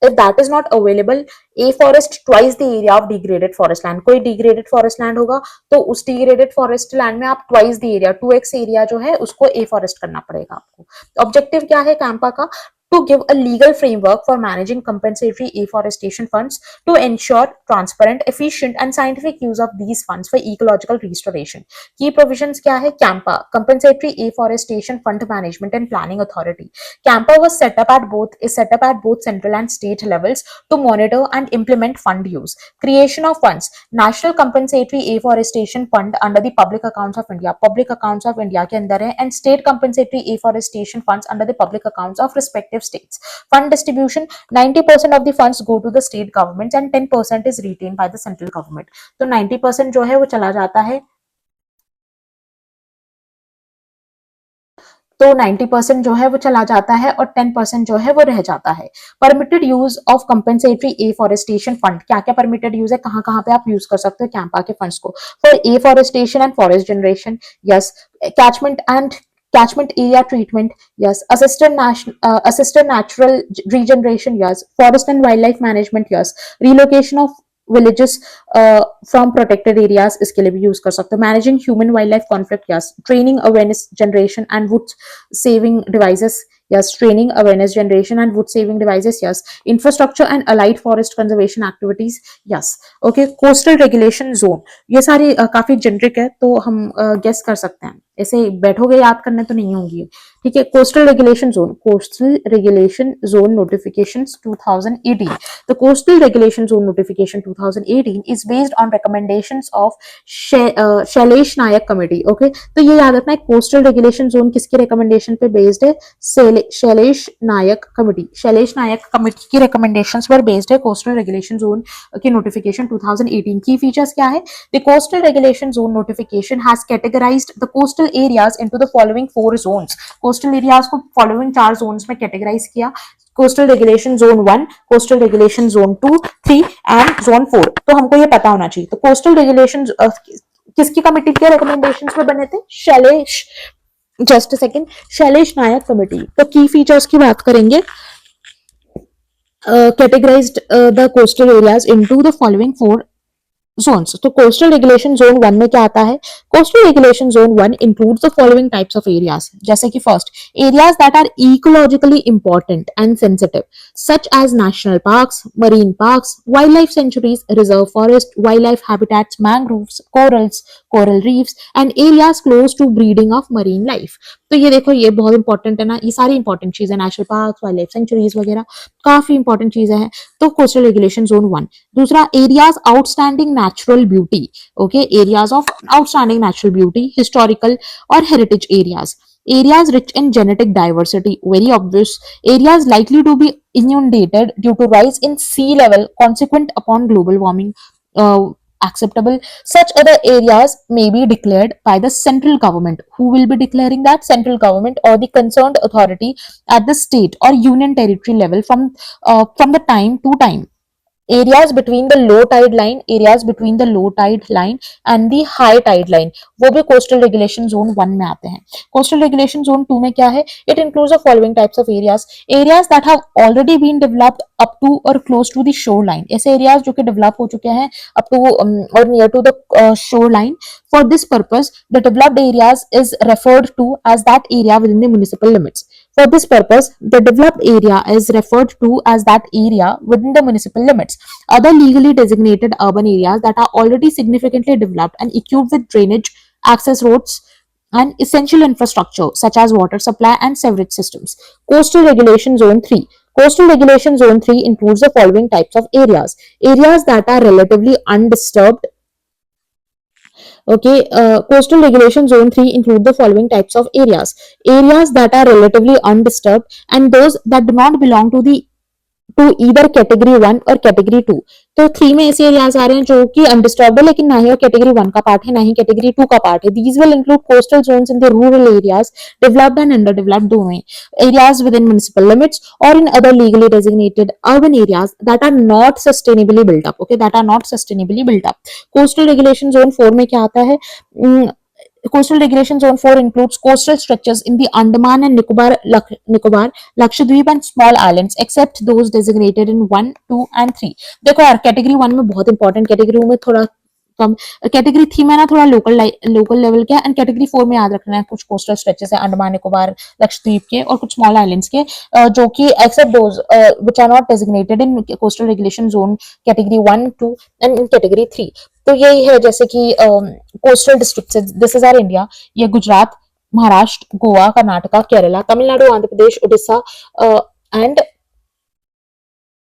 if that is not available, a forest twice the area of degraded forest land. कोई degraded forest land होगा तो उस degraded forest land में आप twice the area 2x area जो है उसको a forest करना पड़ेगा आपको. ऑब्जेक्टिव क्या है कैंपा का? To give a legal framework for managing compensatory afforestation funds to ensure transparent, efficient and scientific use of these funds for ecological restoration. Key provisions क्या है? CAMPA, Compensatory Afforestation Fund Management and Planning Authority. CAMPA was set up at both central and state levels to monitor and implement fund use. Creation of funds: National Compensatory Afforestation Fund under the Public Accounts of India. Public Accounts of India के अंदर है. And State Compensatory Afforestation Funds under the Public Accounts of respective states. Fund distribution: 90% of the funds go to the state governments and 10% is retained by the central government. तो 90% जो है वो चला जाता है, तो 90% जो है वो चला जाता है और 10% जो है वो रह जाता है. Permitted use of compensatory afforestation fund. क्या क्या परमिटेड यूज है, कहां कहां पे आप यूज कर सकते हो कैंपा के फंड्स को? For afforestation and forest generation, yes. Catchment area treatment, yes. Assisted natural regeneration, yes. Forest and wildlife management, yes. Relocation of villages from protected areas, इसके लिए भी यूज कर सकते हो. Managing human wildlife conflict, yes. Training awareness generation and wood saving devices, yes. Training awareness generation and wood saving devices, yes. Infrastructure and allied forest conservation activities, yes. Okay. Coastal regulation zone, ये सारी काफी generic है तो हम guess कर सकते हैं, ऐसे बैठोगे याद करने तो नहीं होंगी, ठीक है. Coastal regulation zone notifications 2018. The coastal regulation zone notification 2018 is based on recommendations of Shailesh Nayak committee. Okay, तो ये याद रखना है कोस्टल रेगुलेशन जोन किसकी रिकमेंडेशन पे बेस्ड है? शैलेश नायक कमेटी. शैलेश नायक कमेटी की रिकमेंडेशंस पर बेस्ड है कोस्टल रेगुलेशन जोन की नोटिफिकेशन 2018. की फीचर्स क्या है? The coastal regulation zone notification has categorized the coastal areas into the following 4 zones. coastal areas को following 4 zones में categorize किया. Coastal regulation zone 1, coastal regulation zone 2, 3 and zone 4. तो हमको ये पता होना चाहिए. तो कोस्टल रेगुलेशन किसकी कमेटी के रिकमेंडेशंस पे बने थे? Just a second, Shailesh Nayak committee. तो की फीचर्स की बात करेंगे. Categorized the coastal areas into the following 4 zones. तो कोस्टल रेगुलेशन जोन 1 में क्या आता है? Coastal regulation zone 1 includes the following types of areas, जैसे कि first, areas that are ecologically important and sensitive such as national parks, marine parks, wild life sanctuaries, reserve forest, wildlife habitats, mangroves, corals, coral reefs and areas close to breeding of marine life. तो ये देखो, ये बहुत important है ना, ये सारी important चीजें, national park, wild life sanctuaries वगैरह काफी इंपॉर्टेंट चीजें हैं. तो कोस्टल रेगुलेशन जोन 1. दूसरा, areas outstanding natural beauty. Okay, areas of outstanding natural beauty, historical और heritage areas. Areas rich in genetic diversity, very obvious. Areas likely to be inundated due to rise in sea level consequent upon global warming, acceptable. Such other areas may be declared by the central government. Who will be declaring that? Central government or the concerned authority at the state or union territory level from the time to time. Areas between the low tide line and the high tide line, वो भी coastal regulation zone 1 में आते हैं. Coastal regulation zone 2 में क्या है? It includes the following types of areas that have already been developed up to और close to the shore line. ऐसे एरियाज जो कि डेवलप हो चुके हैं अप टू और near to the shore line. For this purpose, the developed areas is referred to as that area within the municipal limits. For this purpose, the developed area is referred to as that area within the municipal limits. Other legally designated urban areas that are already significantly developed and equipped with drainage, access roads, and essential infrastructure such as water supply and sewerage systems. Coastal Regulation Zone 3. Coastal Regulation Zone 3 includes the following types of areas. Areas that are relatively undisturbed. Okay, coastal regulation zone 3 include the following types of areas. Areas that are relatively undisturbed and those that do not belong to the to either category 1 और category 2। तो 3 में ऐसे areas आ रहे हैं जो कि undisturbed है, लेकिन ना ही वो कैटेगरी 1 का पार्ट है ना ही कैटेगरी 2 का पार्ट है। These will include coastal zones in the rural areas, developed and underdeveloped दोनों ही, areas within municipal limits or in other legally designated urban areas that are not sustainably built up, okay, that are not sustainably built up. Coastal regulation zone 4 में क्या आता है? Coastal Regulation Zone 4 includes coastal stretches in the Andaman and Nicobar, Lakshadweep and small islands except those designated in 1, 2 and 3। देखो यार, category 1 में बहुत important, category में थोड़ा कम, कैटेगरी 3 में ना थोड़ा लोकल लेवल के, एंड कैटेगरी 4 में याद रखना है कुछ कोस्टल स्ट्रेचेस है अंडमान निकोबार लक्षद्वीप के और कुछ स्मॉल आइलैंड्स के, जो कि except those which are not designated in coastal regulation zone category 1, 2 and in category 3। तो यही है, जैसे कि coastal district, this is our India, ये Gujarat, Maharashtra, Goa, Karnataka, Kerala, Tamil Nadu, Andhra Pradesh, Orissa and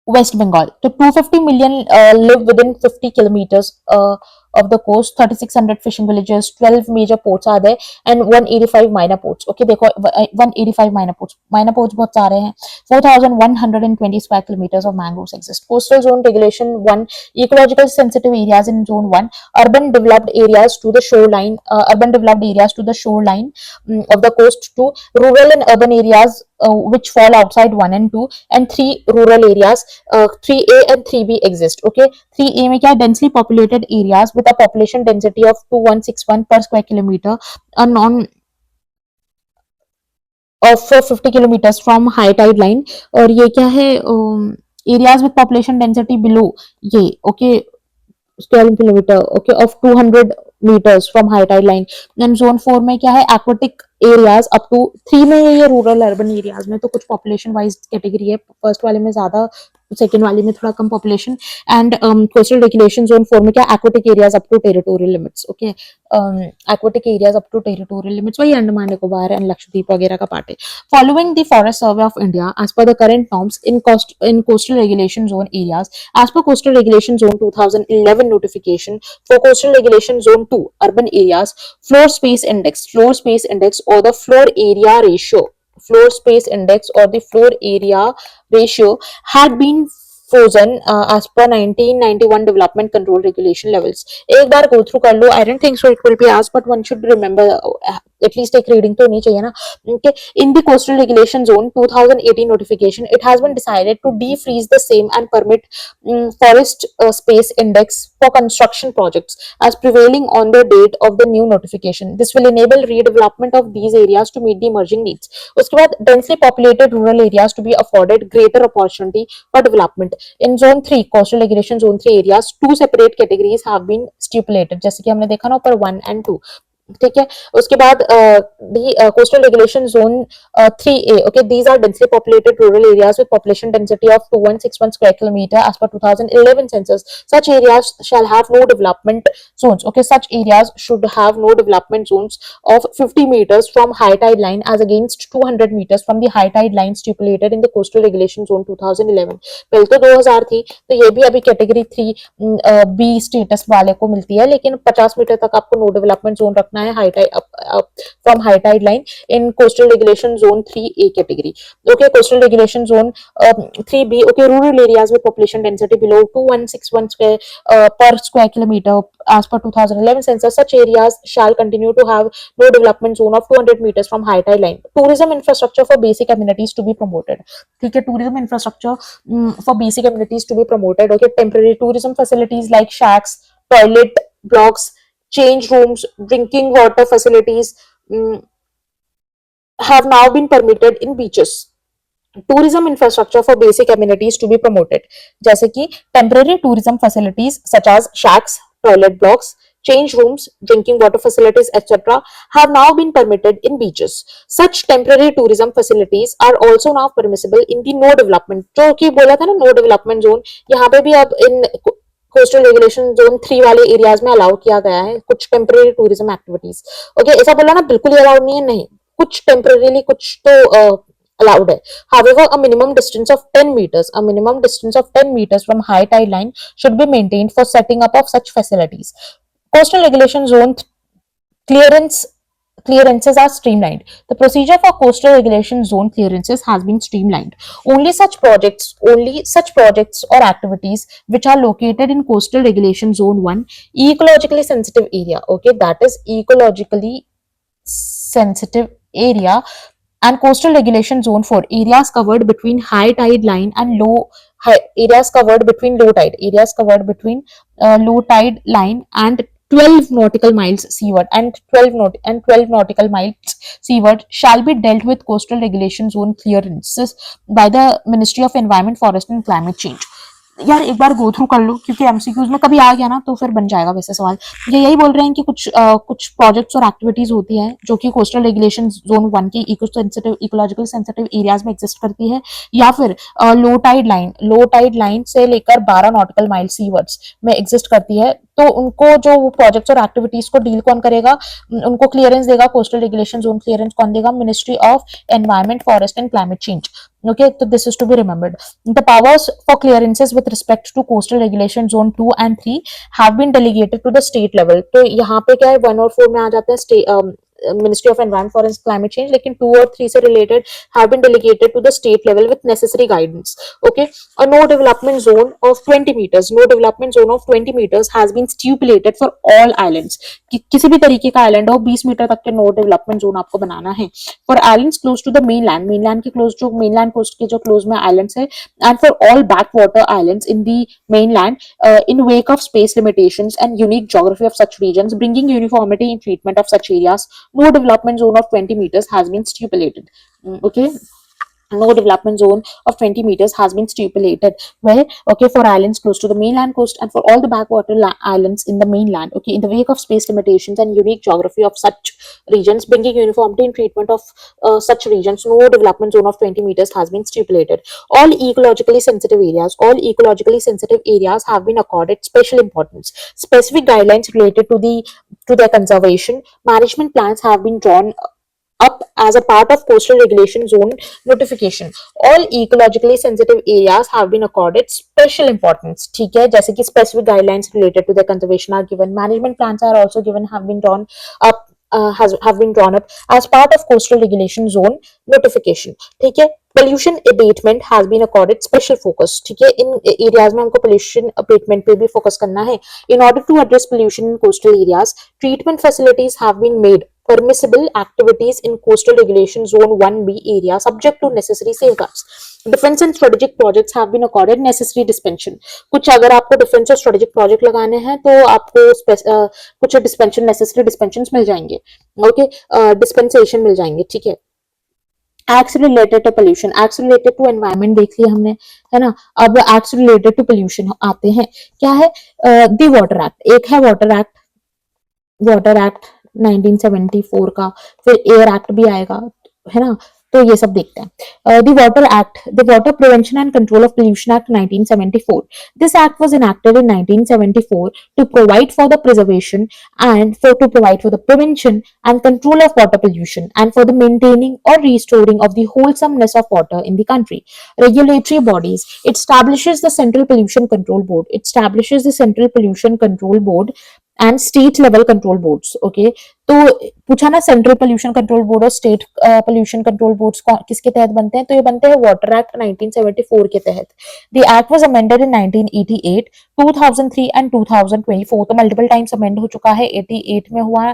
West Bengal. So 250 million live within 50 kilometers of the coast. 3600 fishing villages, 12 major ports are there, and 185 minor ports. Okay, देखो 185 minor ports. Minor ports बहुत सारे हैं. 4120 square kilometers of mangroves exist. Coastal zone regulation 1, ecological sensitive areas in zone 1, urban developed areas to the shoreline, of the coast 2, rural and urban areas which fall outside 1 and 2, and 3 rural areas, 3A and 3B exist. Okay, 3A में क्या है? Densely populated areas with a population density of 2161 per square kilometer, a non of 50 kilometers from high tide line। और ये क्या है? areas with population density below ये, okay, square kilometer, okay, of 200 meters from high tide line। then zone 4 में क्या है? aquatic areas up to 3 में ये रूरल अर्बन एरियाज में तो कुछ पॉपुलेशन वाइज कैटेगरी है, फर्स्ट वाले में ज्यादा, सेकंड वाले में थोड़ा कम population. And coastal regulation zone 4 में क्या? Aquatic areas up to territorial limits. Okay, aquatic areas up to territorial limits वही अंडमान निकोबार एंड लक्षद्वीप वगैरह का पार्ट है। Following the forest survey of India as per the current norms in coastal regulation zone areas, as per coastal regulation zone 2011 notification for coastal regulation zone 2 urban areas, floor space index or the floor area ratio had been frozen as per 1991 development control regulation levels। एक बार go through कर लो, I don't think so it will be asked, but one should remember at least एक reading तो नहीं चाहिए ना। Okay, in the coastal regulation zone 2018 notification, it has been decided to defreeze the same and permit forest space index for construction projects as prevailing on the date of the new notification। This will enable redevelopment of these areas to meet the emerging needs। उसके बाद densely populated rural areas to be afforded greater opportunity for development। In zone 3 coastal regulation zone 3 areas, 2 separate categories have been stipulated, जैसे कि हमने देखा ना ऊपर 1 and 2। ठीक है, उसके बाद coastal regulation zone 3A, okay, these are densely populated rural areas with population density of 2161 square kilometer as per 2011 census। Such areas shall have no development zones। Okay, such areas should have no development zones of 50 meters from high tide line as against 200 meters from the high tide line stipulated in the coastal regulation zone 2011। पहले तो 2000 थी, तो ये भी अभी category 3B status वाले को मिलती है, लेकिन 50 मीटर तक आपको नो डेवलपमेंट जोन रखना है high tide from high tide line in coastal regulation zone 3A category. Okay, coastal regulation zone 3B, okay, rural areas with population density below 2161 square per square kilometer as per 2011 census। Such areas shall continue to have no development zone of 200 meters from high tide line। tourism infrastructure for basic amenities to be promoted। ठीक है, tourism infrastructure for basic amenities to be promoted। okay, temporary tourism facilities like shacks, toilet blocks, change rooms, drinking water facilities have now been permitted in beaches। tourism infrastructure for basic amenities to be promoted, जैसे कि temporary tourism facilities such as shacks, toilet blocks, change rooms, drinking water facilities, etc. have now been permitted in beaches। Such temporary tourism facilities are also now permissible in the no development, जो कि बोला था ना no development zone, यहाँ पे भी अब इन coastal regulation zone 3 वाले एरियाज में अलाउ किया गया है कुछ टेम्परेरी टूरिज्म एक्टिविटीज। ओके, ऐसा बोला ना बिल्कुल अलाउड नहीं है, नहीं, कुछ टेम्परेरीली कुछ तो allowed है। However, a minimum distance of 10 meters from high tide line should be maintained for setting up of such facilities। Coastal regulation zone clearance clearances are streamlined. The procedure for coastal regulation zone clearances has been streamlined. Only such projects or activities which are located in coastal regulation zone 1, ecologically sensitive area. Okay, that is ecologically sensitive area, and coastal regulation zone 4, areas covered between high tide line and areas covered between low tide line and 12 nautical miles seaward and 12 nautical miles seaward shall be dealt with coastal regulation zone clearances by the Ministry of Environment, Forest and Climate Change. यार एक बार go through कर लो, क्योंकि MCQs में कभी आ गया ना तो फिर बन जाएगा वैसे सवाल। ये यही बोल रहे हैं कि कुछ प्रोजेक्ट्स और एक्टिविटीज होती हैं जो कि कोस्टल रेगुलेशन जोन 1 के इकोलॉजिकल सेंसिटिव एरियाज में एग्जिस्ट करती है, या फिर लो टाइड लाइन से लेकर 12 नॉटिकल माइल सीवर्ड्स में एग्जिस्ट करती है। तो उनको जो प्रोजेक्ट्स और एक्टिविटीज को डील कौन करेगा, उनको क्लियरेंस देगा, कोस्टल रेगुलेशन जोन क्लियरेंस कौन देगा, ministry of environment, forest and climate change. Okay, so this is to be remembered. The powers for clearances with respect to coastal regulation zone 2 and 3 have been delegated to the state level. तो यहाँ पे क्या है, 1 और 4 में आ जाता है Ministry of Environment, Forest and Climate Change, लेकिन 2 और 3 से related have been delegated to the state level with necessary guidance. Okay, a no development zone of 20 meters, no development zone of 20 meters has been stipulated for all islands. किसी भी तरीके का island हो 20 metre तक के no development zone आपको बनाना है। For islands close to the mainland के क्लोज, जो मेनलैंड कोस्ट के जो क्लोज में आइलैंड्स है, and for all backwater islands in the mainland in wake of space limitations and unique geography of such regions, bringing uniformity in treatment of such areas, no development zone of 20 meters has been stipulated. Okay, no development zone of 20 meters has been stipulated where, okay, for islands close to the mainland coast and for all the backwater islands in the mainland, okay, in the wake of space limitations and unique geography of such regions, bringing uniformity in treatment of such regions, no development zone of 20 meters has been stipulated. All ecologically sensitive areas have been accorded special importance. Specific guidelines related to their conservation management plans have been drawn up as a part of coastal regulation zone notification. All ecologically sensitive areas have been accorded special importance. ठीक है, जैसे कि specific guidelines related to the conservation are given, management plans are also given, have been drawn up, have been drawn up as part of coastal regulation zone notification. ठीक है, pollution abatement has been accorded special focus. ठीक है, इन areas में हमको pollution abatement पे भी focus करना है. In order to address pollution in coastal areas, treatment facilities have been made permissible activities in coastal regulation zone 1B area subject to necessary safeguards. Defense and strategic projects have been accorded necessary dispensation. कुछ अगर आपको defence और strategic project लगाने हैं तो आपको कुछ dispensation, necessary dispensation मिल जाएंगे, ओके, डिस्पेंसेशन मिल जाएंगे, ठीक है। Acts related to pollution, acts related to environment देख लिया हमने, है ना। अब एक्ट्स रिलेटेड टू पोल्यूशन आते हैं, क्या है, दी वाटर एक्ट, एक है वाटर एक्ट 1974 का, फिर एयर एक्ट भी आएगा, है ना। तो ये सब देखते हैं। The water act, the water prevention and control of pollution act 1974, this act was enacted in 1974 to provide for the preservation and to provide for the prevention and control of water pollution and for the maintaining or restoring of the wholesomeness of water in the country. Regulatory bodies, it establishes the Central Pollution Control Board, it establishes the Central Pollution Control Board and state level control boards. Okay, तो पूछा ना central pollution control board और state pollution control boards किसके तहत बनते हैं, तो ये बनते हैं वाटर एक्ट 1974 के तहत। The act was amended in 1988, 2003 and 2024, तो मल्टीपल टाइम्स अमेंड हो चुका है। 88 में हुआ,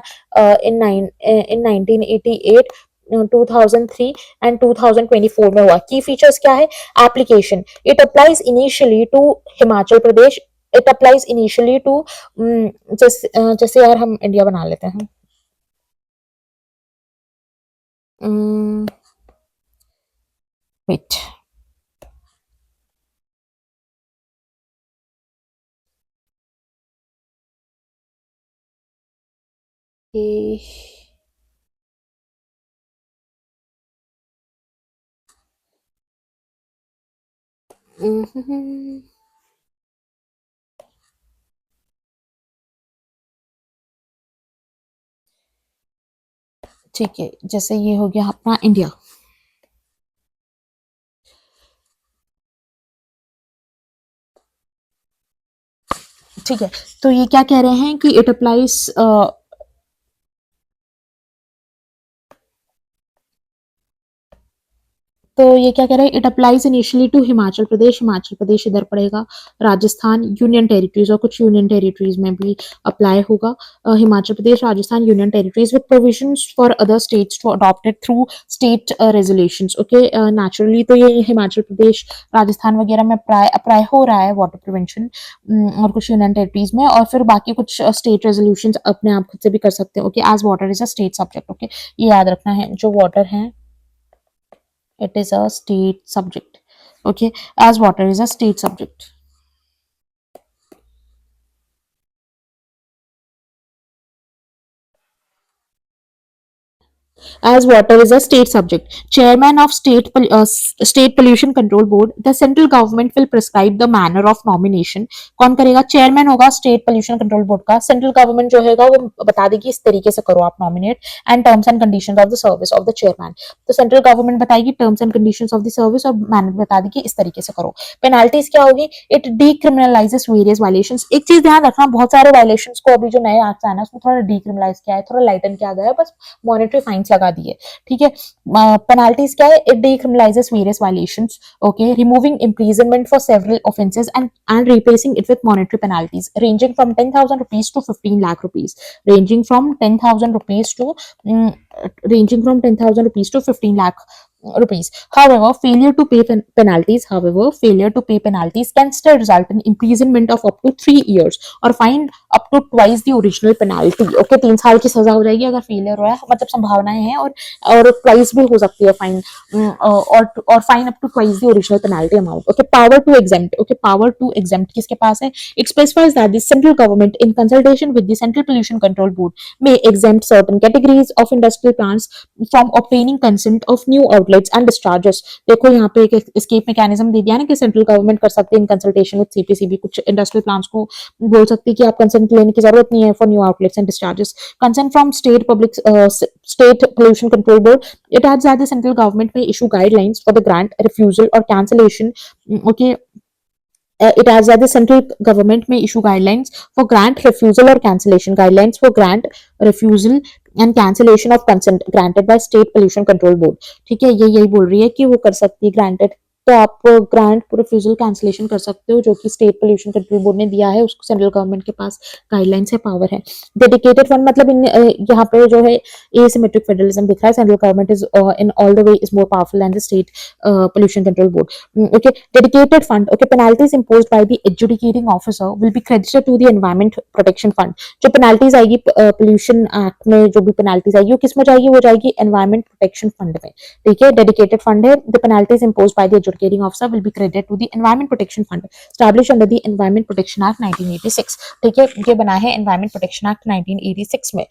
इन 1988, 2003 एंड 2024 में हुआ। की फीचर्स क्या है, application, it applies initially to Himachal Pradesh, it applies initially to, जैसे यार हम इंडिया बना लेते हैं, वेट, ठीक है, जैसे ये हो गया अपना इंडिया, ठीक है। तो ये क्या कह रहे हैं कि इट अप्लाइज तो ये क्या कह रहा है, it applies initially to Himachal Pradesh इधर पड़ेगा, राजस्थान, यूनियन टेरिटरीज और कुछ यूनियन टेरिटरीज में भी अप्लाई होगा। Himachal Pradesh, Rajasthan, union territories with provisions for other states to adopted through state resolutions. Okay, naturally तो ये हिमाचल प्रदेश, राजस्थान वगैरह में अप्लाई हो रहा है वाटर प्रिवेंशन, और कुछ यूनियन टेरिटरीज में, और फिर बाकी कुछ स्टेट रेजोल्यूशंस अपने आप खुद से भी कर सकते हैं। Okay, as water is a state subject. Okay, ये याद रखना है, जो वाटर है it is a state subject. Okay, as water is a state subject. As water is a state subject. Chairman of State Pollution Control Board, the central government will prescribe the manner of nomination. कौन करेगा? Chairman होगा state pollution control board का, central government जो होगा वो बता देगी इस तरीके से करो आप nominate, and terms and conditions of the service of the chairman. तो सेंट्रल गवर्नमेंट बताएगी terms and conditions of the service और मैनर बता देगी इस तरीके से करो। पेनाल्टीज क्या होगी? It decriminalises various violations. एक चीज ध्यान रखना, बहुत सारे वायलेशंस को अभी जो नए एक्ट आए ना उसमें थोड़ा डीक्रिमिनलाइज किया है, थोड़ा लाइटन किया गया है, बस मॉनेटरी फाइन्स लगा दिए। ठीक है, पेनाल्टीज क्या है? It decriminalises various violations. Okay, removing imprisonment for several offences and replacing it with monetary penalties ranging from 10,000 rupees to 15 lakh rupees, ranging from 10,000 rupees to ranging from 10,000 rupees to 15 lakh rupees. However, failure to pay penalties can still result in imprisonment of up to 3 years or fine up to twice the original penalty. Okay, 3 साल की सजा हो जाएगी अगर failure हुआ है, मतलब संभावनाएं हैं, और ट्वाइस भी हो सकती है फाइन, और fine up to twice the original penalty amount. Okay, power to exempt. Okay, power to exempt किसके पास है? It specifies that the central government in consultation with the central pollution control board may exempt certain categories of industrial plants from obtaining consent of new outlets and discharges. देखो यहाँ पे एक escape mechanism दे दिया ना कि central government कर सकते हैं इन कंसल्टेशन विद सीपीसीबी, कुछ इंडस्ट्रियल प्लांट्स को बोल सकती है कि आप कंसेंट लेने की जरूरत नहीं है for new outlets and discharges. Consent from state pollution control board, it adds that the central government may issue guidelines for the grant, refusal or cancellation. Okay, it adds that the central government may issue guidelines for grant, refusal or cancellation. Guidelines for grant, refusal and cancellation of consent granted by state pollution control board. ठीक है, ये यही बोल रही है कि वो कर सकती है granted, तो आप ग्रांट रिफ्यूजल कैंसिलेशन कर सकते हो जो कि स्टेट पोल्यूशन कंट्रोल बोर्ड ने दिया है, उसको सेंट्रल गवर्नमेंट के पास गाइडलाइंस है, पावर है। डेडिकेटेड फंड मतलब इन यहाँ पे जो है एसिमेट्रिक फेडरलिज्म दिख रहा है, central government is in all the way is more powerful than the state pollution control board. Okay, dedicated fund. Okay, penalties imposed by the adjudicating officer will be credited to the environment protection fund. जो penalties आएगी pollution act में, जो भी penalties आएगी वो किस में जाएगी? वो जाएगी एनवायरमेंट प्रोटेक्शन फंड में। ठीक है, डेडिकेटेड फंड है। The penalties imposed by the adjudicating officer will be credited to the environment protection fund established under the environment protection act 1986। ठीक है, ये बना है एनवायरमेंट प्रोटेक्शन एक्ट 1986 में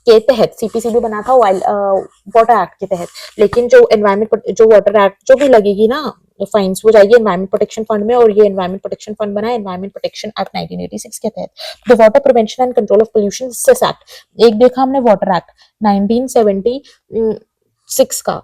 के तहत। सीपीसीबी बना था वाटर एक्ट के तहत, लेकिन जो एनवायरमेंट, जो वाटर एक्ट जो भी लगेगी ना फाइन्स, वो जाएगी एनवायरमेंट प्रोटेक्शन फंड में, और ये एनवायरमेंट प्रोटेक्शन फंड बना है एनवायरमेंट प्रोटेक्शन एक्ट 1986 के तहत। The water prevention and control of pollution cess act, एक देखा हमने वाटर एक्ट 1976 का,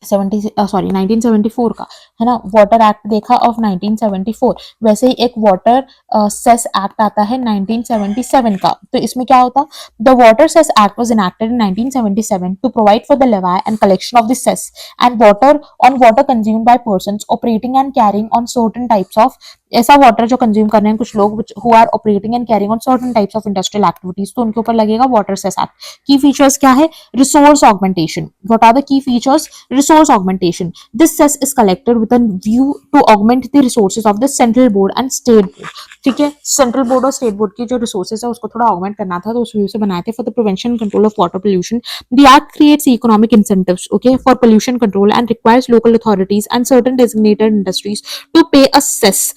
1974 का है ना, वाटर एक्ट देखा ऑफ 1974। वैसे ही एक वाटर सेस एक्ट आता है 1977 का। तो इसमें क्या होता? The water cess act was enacted in 1977 to provide for the levy and collection of the cess and water on water consumed by persons operating and carrying on certain types of, ऐसा water जो consume कर रहे हैं कुछ लोग who are operating and carrying on certain types of industrial activities, तो उनके ऊपर लगेगा water cess act. Key features क्या है? Resource augmentation. What are the key features? Resource augmentation, this cess is collected with a view to augment the resources of the central board and state board. ठीक है, central board और state board की जो resources है उसको थोड़ा augment करना था, तो उस व्यू से बनाए थे for the prevention and control of water pollution. The act creates economic incentives, okay, for pollution control and requires local authorities and certain designated industries to pay a cess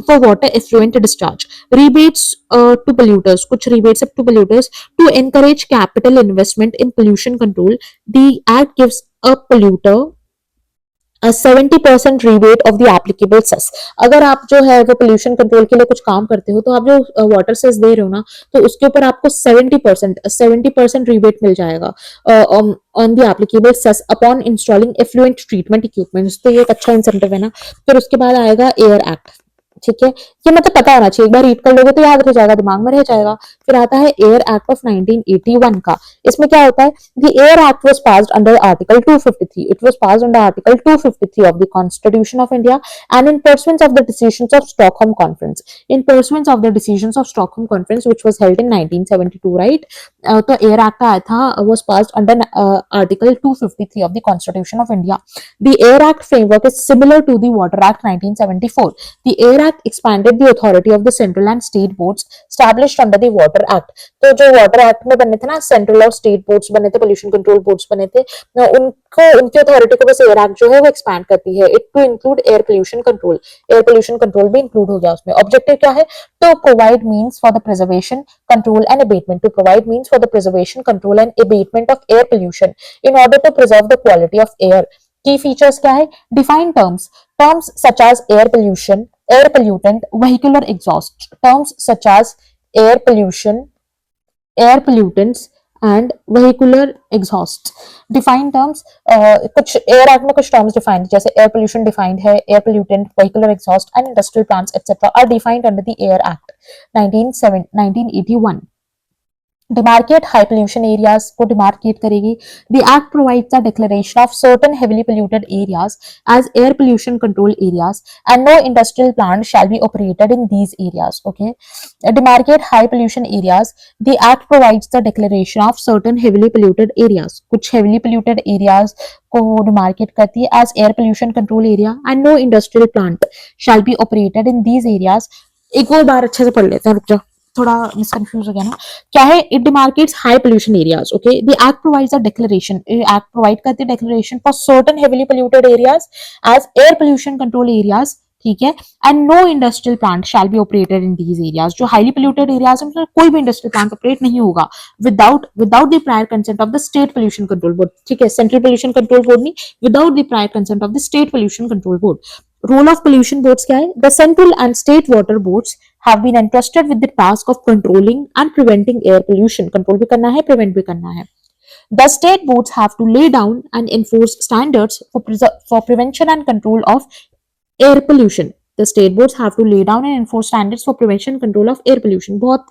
for water effluent discharge, rebates to polluters, kuch rebates up to polluters to encourage capital investment in pollution control. The act gives a polluter a 70% rebate of the applicable cess। अगर आप जो है वो pollution control के लिए कुछ काम करते हो तो आप जो वाटर सेस दे रहे हो ना, तो उसके ऊपर आपको 70% रिबेट मिल जाएगा on the applicable cess upon installing effluent treatment equipments. तो ये एक अच्छा इंसेंटिव है ना। फिर उसके बाद आएगा एयर एक्ट, ठीक है, ये मतलब पता होना चाहिए, एक बार रीड कर लोगे तो याद रह जाएगा, दिमाग में रह जाएगा। फिर आता है एयर एक्ट ऑफ 1981 का। इसमें क्या होता है, the air act was passed under article 253, it was passed under article 253 of the constitution of India and in pursuance of the decisions of Stockholm conference, in pursuance of the decisions of Stockholm conference which was held in 1972, right. तो air act आया था, was passed under article 253 of the constitution of India. The air act framework is similar to the water act 1974। The Air Act expanded the authority of the central and state boards established under the Water Act. तो जो water act में बने थे ना, central और state boards बने थे, pollution control boards बने थे, उनको उनकी अथॉरिटी को बस एयर एक्ट जो है वो एक्सपैंड करती है, it to include air pollution control. Air pollution control भी इंक्लूड हो गया उसमें। ऑब्जेक्टिव क्या है, to provide means for the preservation control and abatement, to provide means for the preservation control and abatement of air pollution in order to preserve the quality of air. Key features क्या है, define terms, terms such as air pollution, air pollutant, vehicular exhaust, terms such as air pollution, air pollutants and vehicular exhaust। Define terms, कुछ air act में कुछ terms defined, जैसे air pollution defined है, air pollutant, vehicular exhaust and industrial plants etc are defined under the Air Act 1981। Demarcate high pollution areas को demarcate करेगी। The act provides the declaration of certain heavily polluted areas as air pollution control areas and no industrial plant shall be operated in these areas. Okay, demarcate high pollution areas, the act provides the declaration of certain heavily polluted areas, कुछ heavily polluted areas को demarcate करती है as air pollution control area and no industrial plant shall be operated in these areas. एक और बार अच्छे से पढ़ लेते हैं, रुक जाओ, थोड़ा मिसकंफ्यूज हो गया ना। क्या है, it demarcates high pollution areas. Okay, the act provides a declaration, act provide करती है declaration for certain heavily polluted areas as air pollution control areas, ठीक है, and no industrial plant shall be operated in these areas. जो highly polluted areas है कोई भी industrial plant operate नहीं होगा without the prior consent of the state pollution control board, ठीक है, सेंट्रल पोल्यूशन कंट्रोल बोर्ड नहीं, without the prior consent of the state pollution control board. Role of pollution boards क्या है, the central and state water boards have been entrusted with the task of controlling and preventing air pollution, control भी करना है, prevent भी करना है। The state boards have to lay down and enforce standards for prevention and control of air pollution। The state boards have to lay down and enforce standards for prevention and control of air pollution। बहुत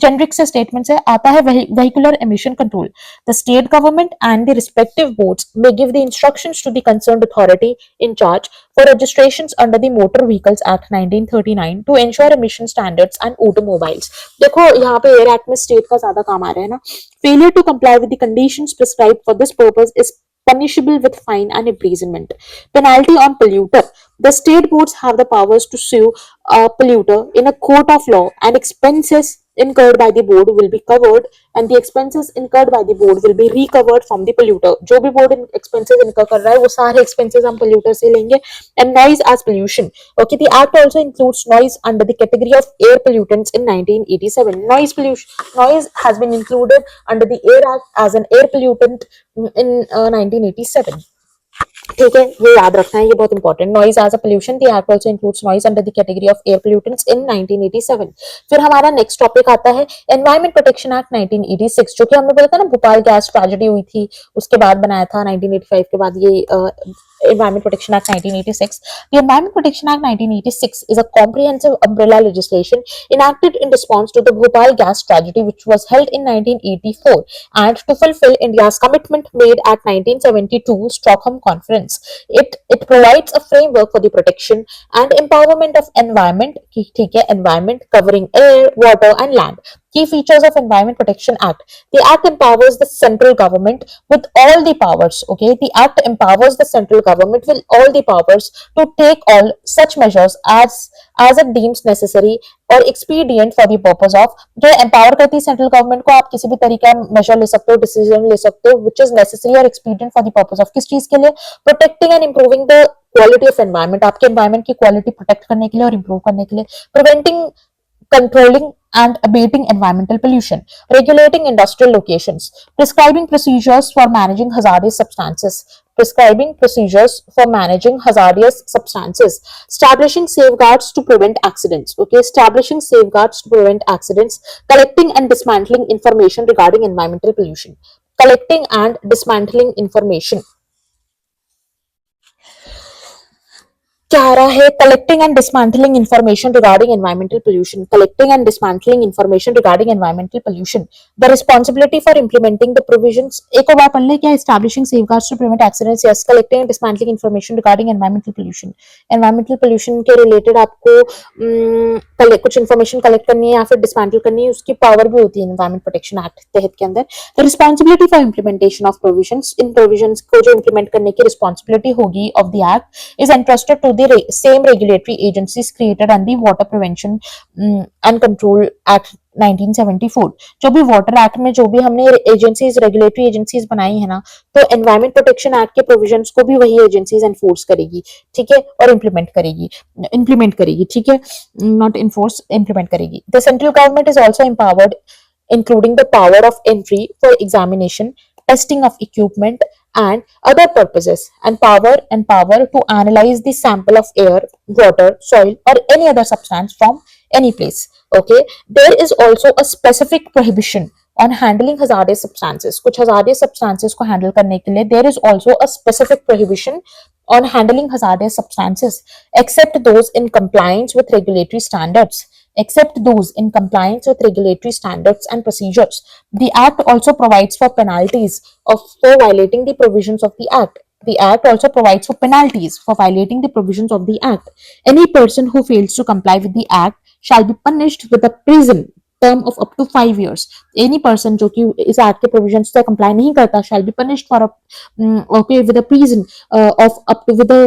generic से statement से आता है। vehicular emission control, the state government and the respective boards may give the instructions to the concerned authority in charge for registrations under the Motor Vehicles Act 1939 to ensure emission standards and automobiles। देखो यहाँ पे air act में state का ज्यादा काम आ रहा है ना। failure to comply with the conditions prescribed for this purpose is punishable with fine and imprisonment। Penalty on polluter, the state boards have the powers to sue a polluter in a court of law and expenses incurred by the board will be covered and the expenses incurred by the board will be recovered from the polluter। जो भी board expenses incur कर रहा है वो सारे expenses हम polluter से लेंगे। And noise as pollution, okay, the act also includes noise under the category of air pollutants in 1987। noise has been included under the Air Act as an air pollutant in 1987। ठीक है, ये याद रखना है, ये बहुत important. Noise as a pollution, the act also includes noise under the category of air pollutants in 1987। फिर हमारा नेक्स्ट टॉपिक आता है एनवायरमेंट प्रोटेक्शन एक्ट 1986, जो कि हमने बोला था ना भोपाल गैस ट्रेजेडी हुई थी, उसके बाद बनाया था 1985 के बाद ये Environment Protection Act 1986। The Environment Protection Act 1986 is a comprehensive umbrella legislation enacted in response to the Bhopal gas tragedy, which was held in 1984, and to fulfill India's commitment made at 1972 Stockholm Conference। It provides a framework for the protection and empowerment of environment, ठीक है, environment covering air, water, and land। Key features of Environment Protection Act: the Act empowers the central government with all the powers. Okay, the Act empowers the central government with all the powers to take all such measures as it deems necessary or expedient for the purpose of। जो empower करती है central government को, आप किसी भी तरीके का measure ले सकते हो, decision ले सकते हो which is necessary or expedient for the purpose of। किस चीज के लिए? protecting and improving the quality of environment, आपके environment की quality protect करने के लिए और improve करने के लिए। preventing, controlling and abating environmental pollution, regulating industrial locations, prescribing procedures for managing hazardous substances, establishing safeguards to prevent accidents, okay, establishing safeguards to prevent accidents, collecting and dismantling information regarding environmental pollution, collecting and dismantling information। आ रहा है collecting and dismantling information regarding environmental pollution. Collecting and dismantling information regarding environmental pollution. The responsibility for implementing the provisions. एक और बार पढ़ ले क्या? Establishing safeguards to prevent accidents. Yes, collecting and dismantling information regarding environmental pollution. Environmental pollution के related आपको कुछ information collect करनी है या फिर dismantle करनी है, उसकी power भी होती है Environment Protection Act तहत के अंदर. The responsibility for implementation of provisions. In provisions को जो implement करने की responsibility होगी of the act is entrusted to the same regulatory agencies created under the Water Prevention and Control Act 1974. जो भी वाटर एक्ट में जो भी हमने एजेंसीज रेगुलेटरी एजेंसीज बनाई है ना, तो एनवायरमेंट प्रोटेक्शन एक्ट के प्रोविजंस को भी वही एजेंसीज एनफोर्स करेगी, ठीक है, और इम्प्लीमेंट करेगी, ठीक है, नॉट इनफोर्स, इम्प्लीमेंट करेगी. The central government is also empowered including the power of entry for examination, testing of equipment and other purposes, and power to analyze the sample of air, water, soil or any other substance from any place. Okay, there is also a specific prohibition on handling hazardous substances. कुछ hazardous substances को handle करने के लिए there is also a specific prohibition on handling hazardous substances except those in compliance with regulatory standards. Except those in compliance with regulatory standards and procedures. The Act also provides for penalties for violating the provisions of the Act. The Act also provides for penalties for violating the provisions of the Act. Any person who fails to comply with the Act shall be punished with a prison term of up to 5 years. Any person जो कि इस act के provisions से comply नहीं करता shall be punished for with a prison of up to with a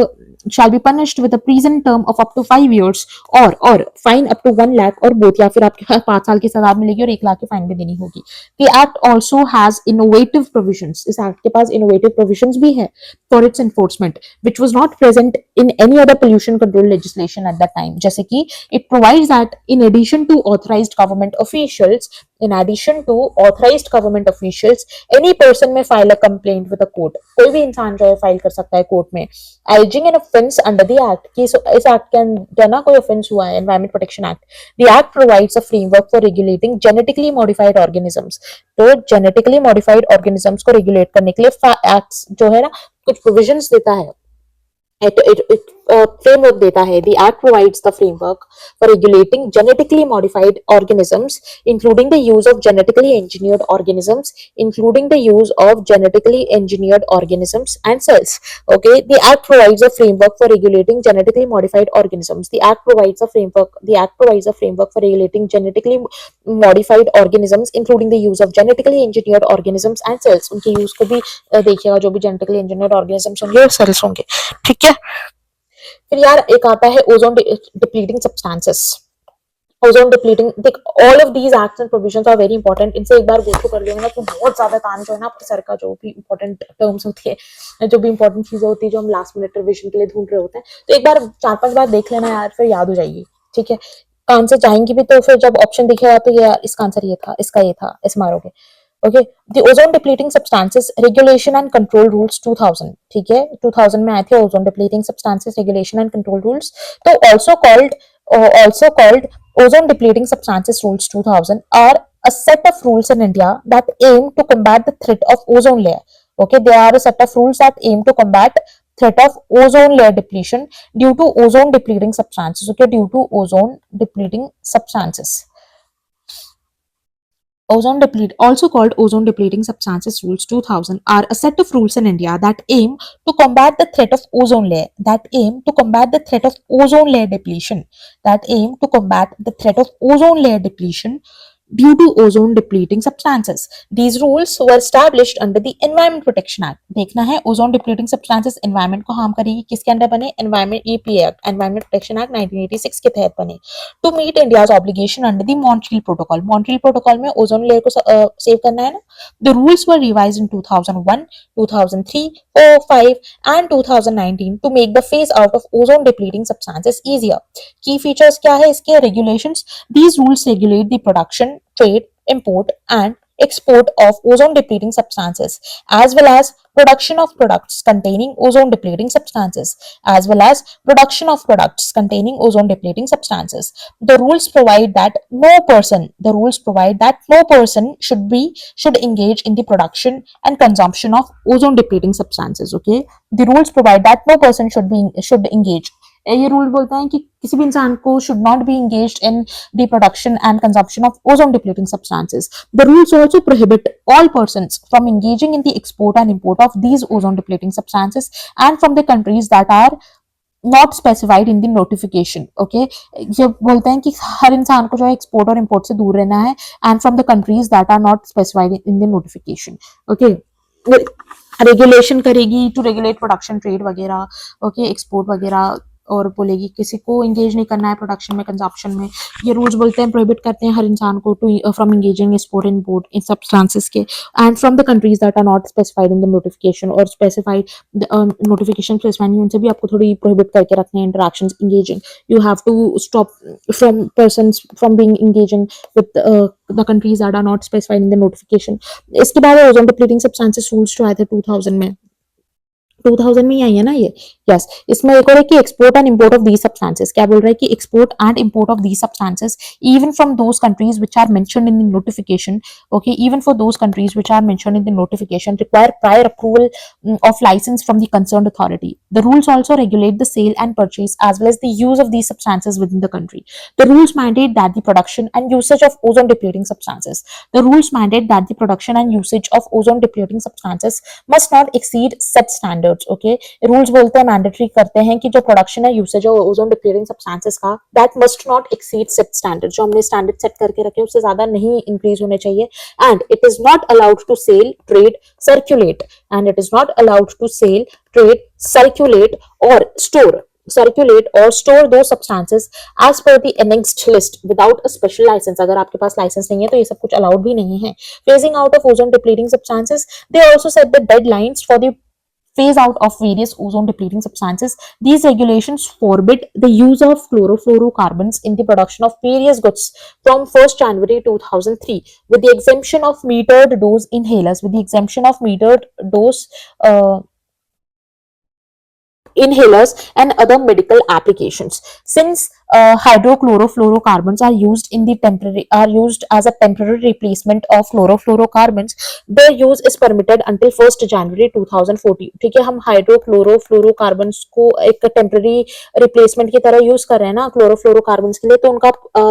shall be punished with a prison term of up to 5 years or fine up to 1 lakh or both, या फिर आपके 5 साल की सजा मिलेगी और 1 लाख की फाइन भी देनी होगी. The Act also has innovative provisions. इस एक्ट के पास innovative provisions भी है for its enforcement, which was not present in any other pollution control legislation at that time. जैसे कि it provides that in addition to authorized government officials, any person may file a complaint with a court. कोई भी इंसान जो है file कर सकता है कोर्ट में, alleging an offense under the act, कि इस एक्ट के अंदर ना कोई offense हुआ है, Environment Protection Act. The act provides a framework for regulating genetically modified organisms. तो genetically modified organisms को regulate करने के लिए acts जो है ना कुछ provisions देता है. Framework देता है. The Act provides the framework for regulating genetically modified organisms, including the use of genetically engineered organisms, and cells. Okay, the Act provides a framework for regulating genetically modified organisms. The Act provides a framework for regulating genetically modified organisms, including the use of genetically engineered organisms and cells. उनके use को भी देखिएगा, जो भी genetically engineered organisms होंगे और cells होंगे, ठीक है. फिर यार एक आता है ozone depleting substances. Ozone depleting, देख all of these acts and provisions are very important. इनसे एक बार गो थ्रू कर लेंगे ना तो बहुत ज्यादा काम जो है ना आपके सर का, जो भी इंपॉर्टेंट टर्म्स होती है, जो भी इंपॉर्टेंट चीजें होती है जो हम लास्ट मिनट रिविजन के लिए ढूंढ रहे होते हैं, तो एक बार 4-5 बार देख लेना यार, फिर याद हो जाएगी, ठीक है. आंसर चाहेंगे भी तो फिर जब ऑप्शन दिखेगा तो यार इसका आंसर ये था, इसका ये था, ऐसे मारोगे. Okay, the ozone depleting substances regulation and control rules 2000, ठीक है, 2000 में आए थे ozone depleting substances regulation and control rules. तो also called ozone depleting substances rules 2000 are a set of rules in India that aim to combat the threat of ozone layer. Okay, they are a set of rules that aim to combat threat of ozone layer depletion due to ozone depleting substances. Okay, due to ozone depleting substances. Also called ozone depleting substances rules 2000 are a set of rules in India that aim to combat the threat of ozone layer depletion due to ozone depleting substances. These rules were established under the Environment Protection Act. देखना है ozone depleting substances environment को harm करेगी, किसके अंदर बने? Environment Protection Act 1986 के तहत बने. To meet India's obligation under the Montreal Protocol में ozone layer को save करना है ना. The rules were revised in 2001, 2003, 4, 5 and 2019 to make the phase out of ozone depleting substances easier. Key features क्या है इसके? Regulations. These rules regulate the production, trade, import and export of ozone depleting substances, as well as production of products containing ozone depleting substances. The rules provide that no person should engage in the production and consumption of ozone depleting substances. Okay, the rules provide that no person should engage ये rule बोलता है कि किसी भी इंसान को should not be engaged in the production and consumption of ozone depleting substances. The rules also prohibit all persons from engaging in the export and import of these ozone depleting substances and from the countries that are not specified in the notification. Okay, ये बोलते हैं कि हर इंसान को जो है export और import से दूर रहना है and from the countries that are not specified in the notification. Okay, regulation करेगी टू रेगुलेट प्रोडक्शन ट्रेड वगैरह. ओके, एक्सपोर्ट वगैरह, और बोलेगी किसी को इंगेज नहीं करना है प्रोडक्शन में, कंजप्शन में. ये रूल्स बोलते हैं प्रोहिबिट करते हैं हर इंसान को to from engaging export and import in substances के and from the countries that are not specified in the notification. और स्पेसिफाइड नोटिफिकेशन स्पेसिफाइड उनसे भी आपको थोड़ी प्रोहिबिट करके रखने हैं interactions engaging. You have to stop from persons from being engaging with the countries that are not specified in the notification. इसके बाद ओजोन डिप्लीटिंग सब्सटेंसेस रूल्स जो आए थे 2000 में, 2000 में ही आई है ना ये. यस, इसमें एक और है कि export and import of these substances. क्या बोल रहा है कि export and import of these substances even from those countries which are mentioned in the notification. Okay, even for those countries which are mentioned in the notification require prior approval of license from the concerned authority. The rules also regulate the sale and purchase as well as the use of these substances within the country. The rules mandate that the production and usage of ozone depleting substances. The rules mandate that the production and usage of ozone depleting substances must not exceed set standards. Okay, rules बोलते हैं mandatory करते हैं कि जो production है usage है ozone depleting substances का that must not exceed set standard. जो हमने स्टैंडर्ड सेट करके रखे उससे ज्यादा नहीं इंक्रीज होने चाहिए. And it is not allowed to sell, trade, circulate, and it is not allowed to sell, trade, circulate or store those substances as per the annexed list without a special license. अगर आपके पास licence नहीं है तो ये सब कुछ allowed भी नहीं है. Phasing out of ozone depleting substances, they also set the deadlines for the phase out of various ozone depleting substances. These regulations forbid the use of chlorofluorocarbons in the production of various goods from 1st January 2003 with the exemption of metered dose inhalers, inhalers and other medical applications. Since hydrochlorofluorocarbons are used as a temporary replacement of chlorofluorocarbons, their use is permitted until 1st January 2014. ठीक है, हम हाइड्रोक्लोरोफ्लोरोकार्बन्स को एक temporary replacement की तरह use कर रहे हैं ना क्लोरोफ्लोरोकार्बन्स के लिए, तो उनका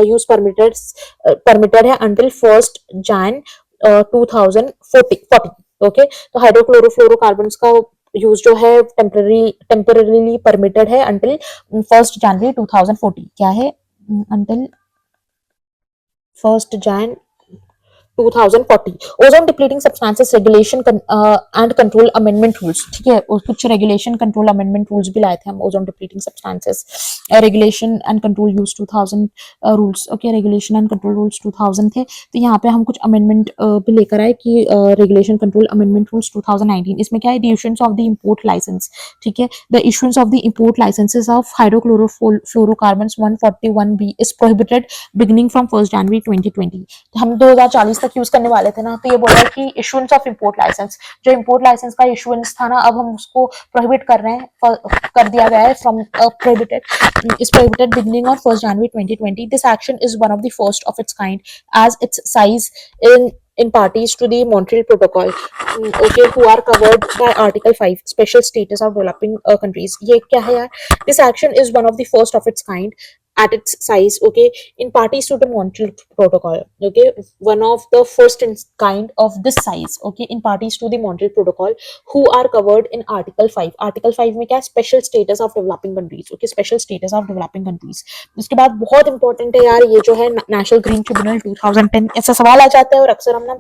यूज परमिटेड है अंटिल 1st Jan 2040. ओके, तो हाइड्रोक्लोरोफ्लोरोकार्बन्स का यूज जो है टेम्पररीली परमिटेड है अंटिल 1st January 2040. क्या है? Until 1st Jan 2040. Ozone depleting substances regulation and control amendment rules. ठीक है, कुछ रेगुलेशन कंट्रोल अमेंडमेंट रूल्स भी लाए थे हम ozone depleting substances. Regulation and control use 2000 rules. Okay, regulation and control rules 2000 थे, तो यहाँ पे हम कुछ अमेंडमेंट भी लेकर आए कि रेगुलेशन कंट्रोल अमेंडमेंट रूल्स 2019. इसमें क्या है? The issuance of the import licence. ठीक है, the issuance of the import licences of hydrochlorofluorocarbons 141B is prohibited beginning from 1st January 2020. हम 2040 तक यूज करने वाले थे ना, तो ये बोल रहा है कि इशुएंस ऑफ इंपोर्ट लाइसेंस, जो इंपोर्ट लाइसेंस का इशुएंस था ना, अब हम उसको प्रोहिबिट कर रहे हैं, कर दिया गया है from prohibited beginning of 1st January 2020. This action is one of the first of its kind as its size in parties to the Montreal Protocol, okay, who are covered by Article 5, special status of developing countries. ये क्या है यार? This action is one of the first of its kind at its size, okay, in parties to the Montreal Protocol, okay, one of the first in kind of this size, okay, in parties to the Montreal Protocol who are covered in Article 5. Article 5 में क्या है? Special status of developing countries, okay, special status of developing countries. इसके बाद बहुत important है यार, ये जो है नेशनल ग्रीन ट्रिब्यूनल 2010, ऐसा सवाल आ जाता है और अक्सर हम ना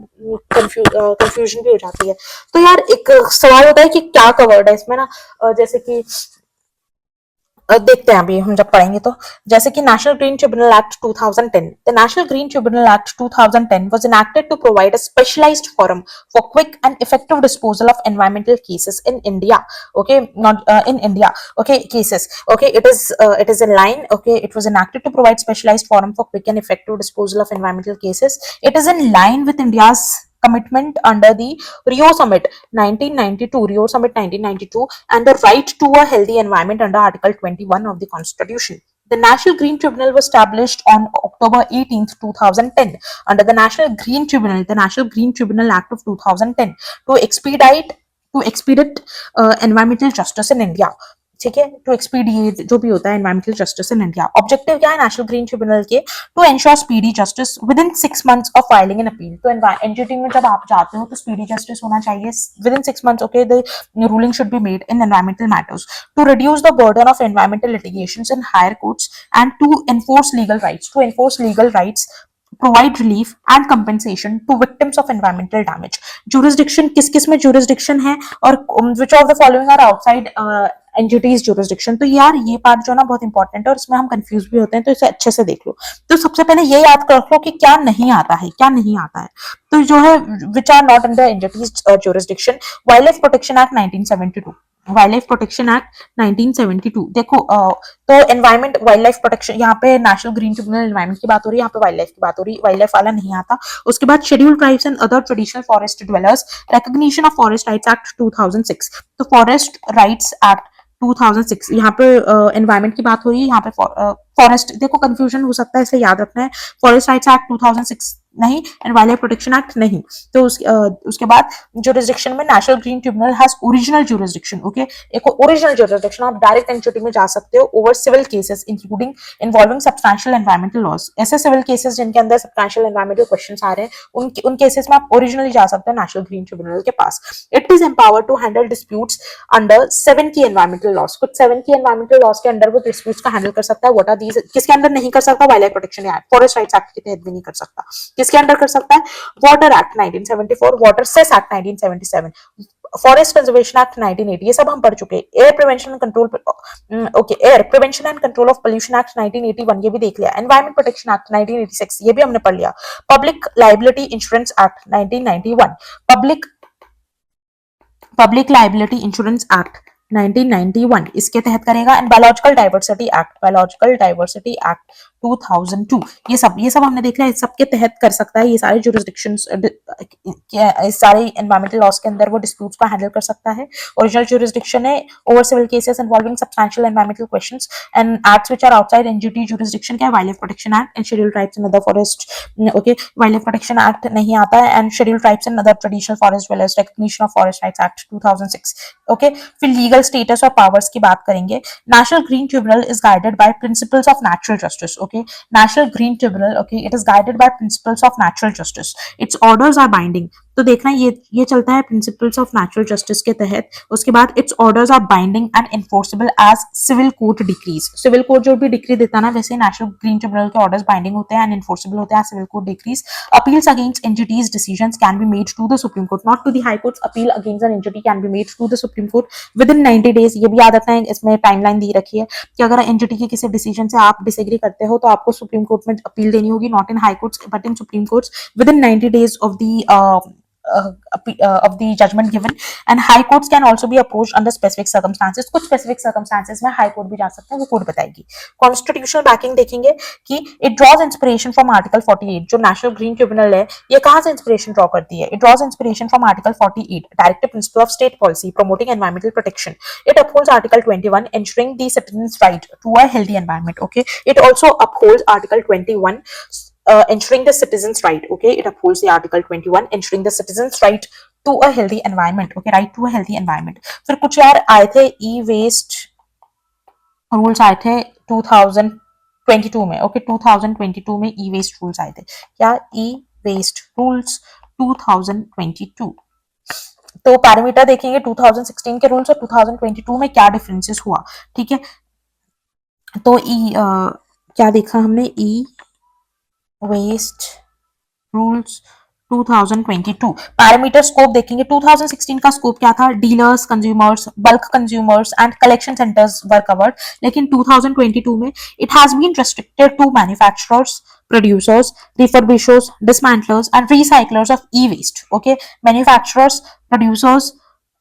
कंफ्यूजन भी हो जाती है. तो यार एक सवाल होता है कि क्या कवर्ड है इसमें ना, जैसे कि देखते हैं अभी हम जब पढ़ेंगे तो, जैसे कि national green tribunal act 2010. The national green tribunal act 2010 was enacted to provide a specialized forum for quick and effective disposal of environmental cases in India. Okay, not in India. Okay, cases. Okay, it is in line. Okay, it was enacted to provide specialized forum for quick and effective disposal of environmental cases. It is in line with India's commitment under the Rio Summit 1992, and the right to a healthy environment under Article 21 of the Constitution. The National Green Tribunal was established on October 18th, 2010 under the National Green Tribunal Act of 2010 to expedite environmental justice in India. ठीक है, to एक्सपीडिएट जो भी होता है environmental justice in India. Objective क्या है national green tribunal के? To ensure speedy justice within 6 months of filing an appeal. तो एनजीटी में जब आप जाते हो तो स्पीडी जस्टिस होना चाहिए within 6 months। Okay, the ruling should be made in environmental matters to reduce the burden of environmental litigations in higher courts and to enforce legal rights. To enforce legal rights, provide relief and compensation to victims of environmental damage। jurisdiction किस किस में jurisdiction है और which of the following are outside एनजीटीज jurisdiction। तो यार ये part जो ना बहुत इंपॉर्टेंट है और इसमें हम कंफ्यूज भी होते हैं, तो इसे अच्छे से देख लो। तो सबसे पहले ये याद कर लो कि क्या नहीं आता है, क्या नहीं आता है। तो जो है which are not under NGT's jurisdiction, wild life protection act 1972, wild life protection act 1972। देखो तो एनवायरमेंट वाइल्ड लाइफ प्रोटेक्शन, यहाँ पे नेशनल ग्रीन ट्रिब्यूनल एनवायरमेंट की बात हो रही है, यहाँ पे वाइल्ड लाइफ की बात हो रही है, वाइल्ड लाइफ वाला नहीं आता। उसके बाद scheduled tribes and other traditional forest dwellers, recognition of forest rights act 2006। तो फॉरेस्ट राइट्स एक्ट 2006, यहाँ पे एनवायरमेंट की बात हो रही है, यहाँ पे फॉरेस्ट, देखो कंफ्यूजन हो सकता है इसलिए याद रखना है। फॉरेस्ट राइट्स एक्ट 2006 नहीं, and wild life protection act नहीं। तो उसके बाद जुरिस्डिक्शन में national green tribunal has original jurisdiction. Okay, एक ओरिजिनल जुरिस्डिक्शन, आप डायरेक्ट एंटिटी में जा सकते हो over civil cases including involving substantial environmental laws. ऐसे सिविल केसेस जिनके अंदर सब्सटैंशियल एनवायरमेंटल क्वेश्चंस आ रहे हैं, उन केसेस में आप ओरिजिनली जा सकते हो नेशनल ग्रीन ट्रिब्यूनल के पास। It is empowered to handle disputes under 7 की एनवायरमेंटल लॉज। कुछ 7 की एनवायरमेंटल लॉज के अंडर वो डिस्प्यूट्स का हैंडल कर सकता है। What are these? किसके अंदर नहीं कर सकता? Wild life protection act, forest rights act के तहत भी नहीं कर सकता। किसके अंडर कर सकता है? Water act 1974, water cess act 1977, forest conservation act 1980, ये सब हम पढ़ चुके हैं। Air prevention and control, okay, air prevention and control of pollution act 1981, ये भी देख लिया। एनवायरमेंट प्रोटेक्शन एक्ट 1986, ये भी हमने पढ़ लिया। Public liability insurance act 1991, public liability insurance act 1991 इसके तहत करेगा। And biological diversity act, biological diversity act 2002, ये सब हमने देख लिया, इस सब के तहत कर सकता है। ये सारे जुरिस्डिक्शंस, सारे एनवायरमेंटल लॉज के अंदर वो डिस्प्यूट्स को हैंडल कर सकता है। ओरिजिनल जुरिस्डिक्शन है over civil cases involving substantial environmental questions and acts which are outside NGT jurisdiction. क्या है? Wild life protection act and scheduled tribes and other forest. Okay, wild life protection act नहीं आता है, and scheduled tribes and other traditional forest dwellers, recognition of forest rights act 2006। Okay, फिर legal status और powers की बात करेंगे। National green tribunal is guided by principles of natural justice. Okay, national green tribunal, okay, it is guided by principles of natural justice, its orders are binding. तो देखना ये चलता है प्रिंसिपल्स ऑफ नेचुरल जस्टिस के तहत। उसके बाद its orders are binding and enforceable as civil court decrees. Civil court जो भी डिक्री देता है ना, वैसे नेशनल ग्रीन ट्रिब्यूनल के ऑर्डर्स बाइंडिंग होते हैं एंड एनफोर्सेबल होते हैं civil court decrees. Appeals against NGT's decisions can be made to the Supreme Court, not to the high courts. Appeal against an NGT can be made to the Supreme Court within 90 days। ये भी याद रखना है, इसमें timeline दी रखी है कि अगर एनजीटी के किसी डिसीजन से आप डिसएग्री करते हो तो आपको सुप्रीम कोर्ट में अपील देनी होगी, not in high courts but in supreme courts with in 90 days of the judgment given। and high courts can also be approached under specific circumstances। कुछ specific circumstances में high court भी जा सकते हैं, वो कोर्ट बताएगी। constitutional backing देखेंगे कि it draws inspiration from article 48। जो national green tribunal है, ये कहाँ से inspiration draw करती है? it draws inspiration from article 48, directive principle of state policy promoting environmental protection। it upholds article 21, ensuring the citizens right to a healthy environment। okay, it also upholds article 21, ensuring the citizens right। okay, it upholds the article 21, ensuring the citizens right to a healthy environment। okay, right to a healthy environment। फिर कुछ यार आए थे ई waste rules आए थे 2022 में। Okay, 2022 में ई waste rules आए थे। क्या? ई वेस्ट रूल्स 2022। तो पैरामीटर देखेंगे 2016 के रूल्स और 2022 में क्या डिफरेंसेस हुआ। ठीक है, तो क्या देखा हमने? E waste rules 2022। Parameter scope देखेंगे। 2016 का स्कोप क्या था? Dealers, consumers, bulk consumers and collection centres were covered. लेकिन 2022 में it has been restricted to manufacturers, producers, refurbishers, dismantlers and recyclers of e waste. Okay, manufacturers, producers,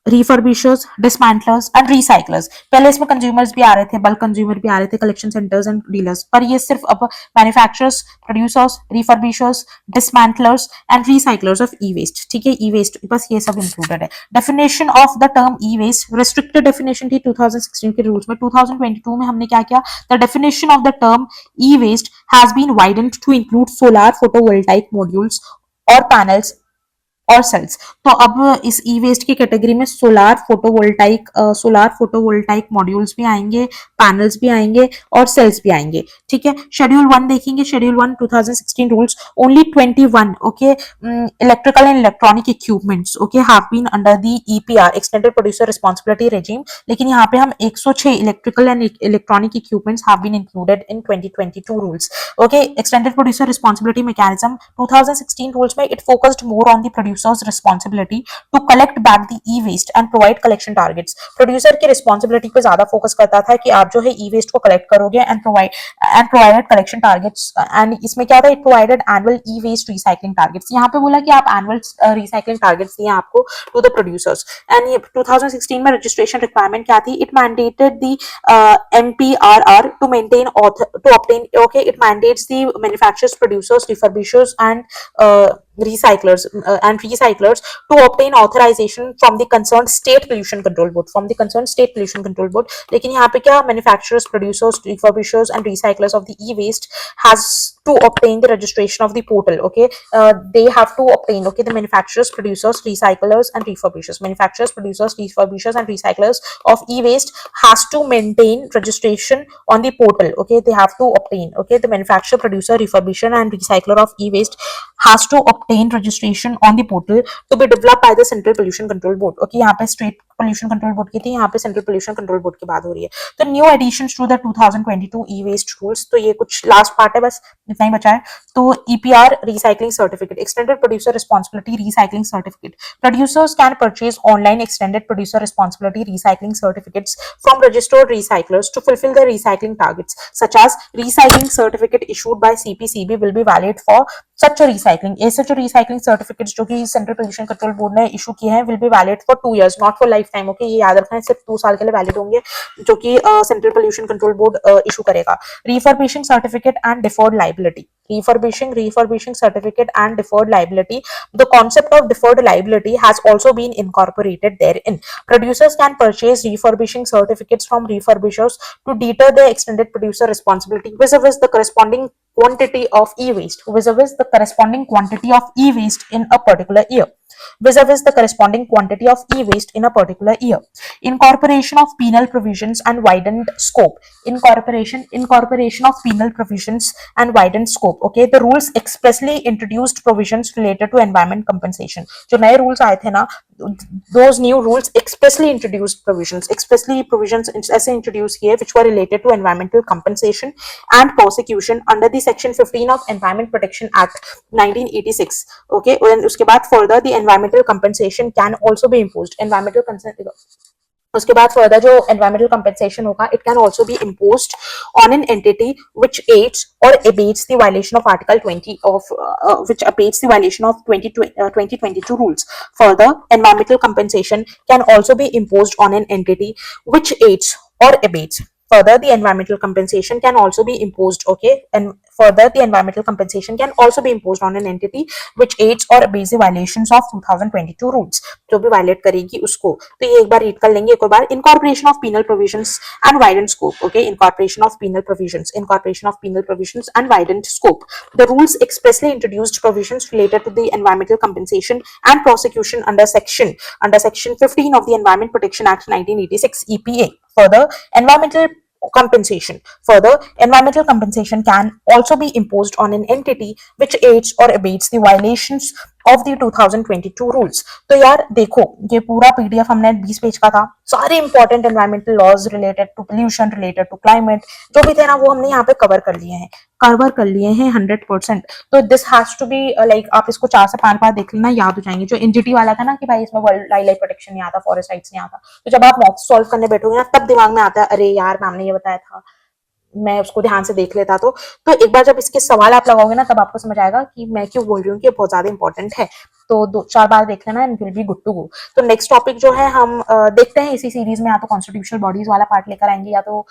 refurbishers, dismantlers and recyclers. पहले इसमें consumers भी आ रहे थे, bulk consumer भी आ रहे थे, कलेक्शन सेंटर्स एंड डीलर्स, पर ये सिर्फ अब manufacturers, producers, refurbishers, dismantlers and recyclers of e waste. ठीक है, ई वेस्ट बस ये सब इंक्लूडेड है। Definition of the term e waste, restricted definition थी 2016 के रूल्स में। 2022 में हमने क्या किया? The definition of the term e waste has been widened to include solar photovoltaic modules और पैनल्स और सेल्स। तो अब इस ई वेस्ट की कैटेगरी में सोलार फोटोवोल्टाइक मॉड्यूल्स भी आएंगे, पैनल्स भी आएंगे और सेल्स भी आएंगे। ठीक है, शेड्यूल 1 देखेंगे। Schedule 1 2016 rules, only 21 okay electrical and electronic equipments okay have been under the EPR extended producer responsibility regime, लेकिन यहाँ पे हम 106 electrical and electronic equipments have been included in 2022 rules okay. Extended producer responsibility mechanism 2016 rules में it focused more on the producers responsibility to collect back the e waste and provide collection targets. Producer की responsibility पे ज्यादा focus करता था कि आप जो है ई वेस्ट को कलेक्ट करोगे and provided collection targets. And इसमें क्या था, it provided annual e waste recycling targets. यहाँ पे बोला कि आप एनुअल रिसाइकलिंग टारगेट्स दिए आपको टू द प्रोड्यूसर्स। एंड ये 2016 में रजिस्ट्रेशन रिक्वायरमेंट क्या थी, it mandated the MPRR to maintain to obtain okay, it mandates the manufacturers, producers, refurbishers and recyclers to obtain authorization from the concerned state pollution control board लेकिन यहाँ पे क्या, manufacturers, producers, refurbishers and recyclers of the e-waste has to obtain the registration of the portal okay. They have to obtain okay, the manufacturers, producers, recyclers and recyclers of e-waste has to maintain registration on the portal okay. They have to obtain okay, the manufacturer, producer, refurbisher and recycler of e-waste has to obtain registration on the portal to be developed by the Central Pollution Control Board okay. यहाँ पे state pollution control board की थी, यहाँ पे central pollution control board की बात हो रही है। तो new additions to the 2022 e waste rules, तो ये कुछ लास्ट पार्ट है, बस इतना ही बचा है। तो EPR recycling certificate, extended producer responsibility recycling certificate, producers can purchase online extended producer responsibility recycling certificates from registered recyclers to fulfil the recycling targets such as recycling certificate issued by CPCB will be valid for such recycling. ऐसे जो recycling certificates जो कि central pollution control board ने issue किए हैं will be valid for 2 years, not for lifetime okay. ये याद रखना है, सिर्फ 2 साल के लिए वैलिड होंगे जो कि central pollution control Board issue करेगा। Refurbishing certificate and deferred liability, refurbishing certificate and deferred liability, the concept of deferred liability has also been incorporated therein. Producers can purchase refurbishing certificates from refurbishers to deter their extended producer responsibility vis-a-vis the corresponding quantity of e-waste in a particular year. Incorporation of penal provisions and widened scope. Incorporation of penal provisions and widened scope. Okay, the rules expressly introduced provisions related to environment compensation. जो नए rules आए थे ना, those new rules expressly introduced provisions ऐसे introduce किए which were related to environmental compensation and prosecution under the section 15 of Environment Protection Act 1986. Okay, and उसके बाद further the environmental compensation can also be imposed. उसके बाद further जो environmental compensation होगा, it can also be imposed on an entity which aids or abets the violation of article 20 of which abets the violation of 2022 rules. Further environmental compensation can also be imposed on an entity which aids or abates. Further, the environmental compensation can also be imposed, okay, and further the environmental compensation can also be imposed on an entity which aids or abates the violations of 2022 rules. जो भी violate करेगी उसको, तो ये एक बार read कर लेंगे एक और बार। Incorporation of penal provisions and widened scope, okay, incorporation of penal provisions and widened scope. The rules expressly introduced provisions related to the environmental compensation and prosecution under section 15 of the Environment Protection Act 1986 EPA. Further, environmental compensation can also be imposed on an entity which aids or abates the violations of the 2022 rules. तो यार देखो, ये पूरा PDF हमने 20 page का था, सारे important environmental laws related to pollution, related to climate जो भी थे ना, वो हमने यहाँ पे कवर कर लिए हैं 100%। तो this has to be like, आप इसको 4 से 5 बार देख लेना, याद हो जाएंगे। जो एनजीटी वाला था ना कि भाई इसमें वाइल्ड लाइफ प्रोटेक्शन नहीं आता, फॉरेस्ट राइट्स नहीं आता, तो जब आप मॉक सॉल्व करने बैठोगे ना, तब दिमाग में आता है अरे यार मैम ने ये बताया था, मैं उसको ध्यान से देख लेता। तो एक बार जब इसके सवाल आप लगाओगे ना, तब आपको समझ आएगा कि मैं क्यों बोल रही हूँ कि ये बहुत ज्यादा इंपॉर्टेंट है। तो 2-4 बार देख लेना and will be good to go. तो नेक्स्ट टॉपिक जो है हम देखते हैं इसी सीरीज में, या तो कॉन्स्टिट्यूशनल बॉडीज वाला पार्ट लेकर आएंगे या तो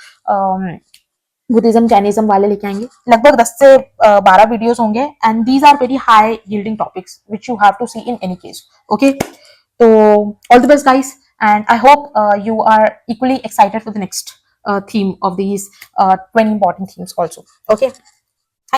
बुद्धिज्म जैनिज्म वाले लेके आएंगे। लगभग 10 से 12 वीडियोस होंगे and these are very high yielding topics which you have to see in any case. Okay, तो all the best guys, and I hope you are equally excited for the next theme of these 20 important themes also. Okay.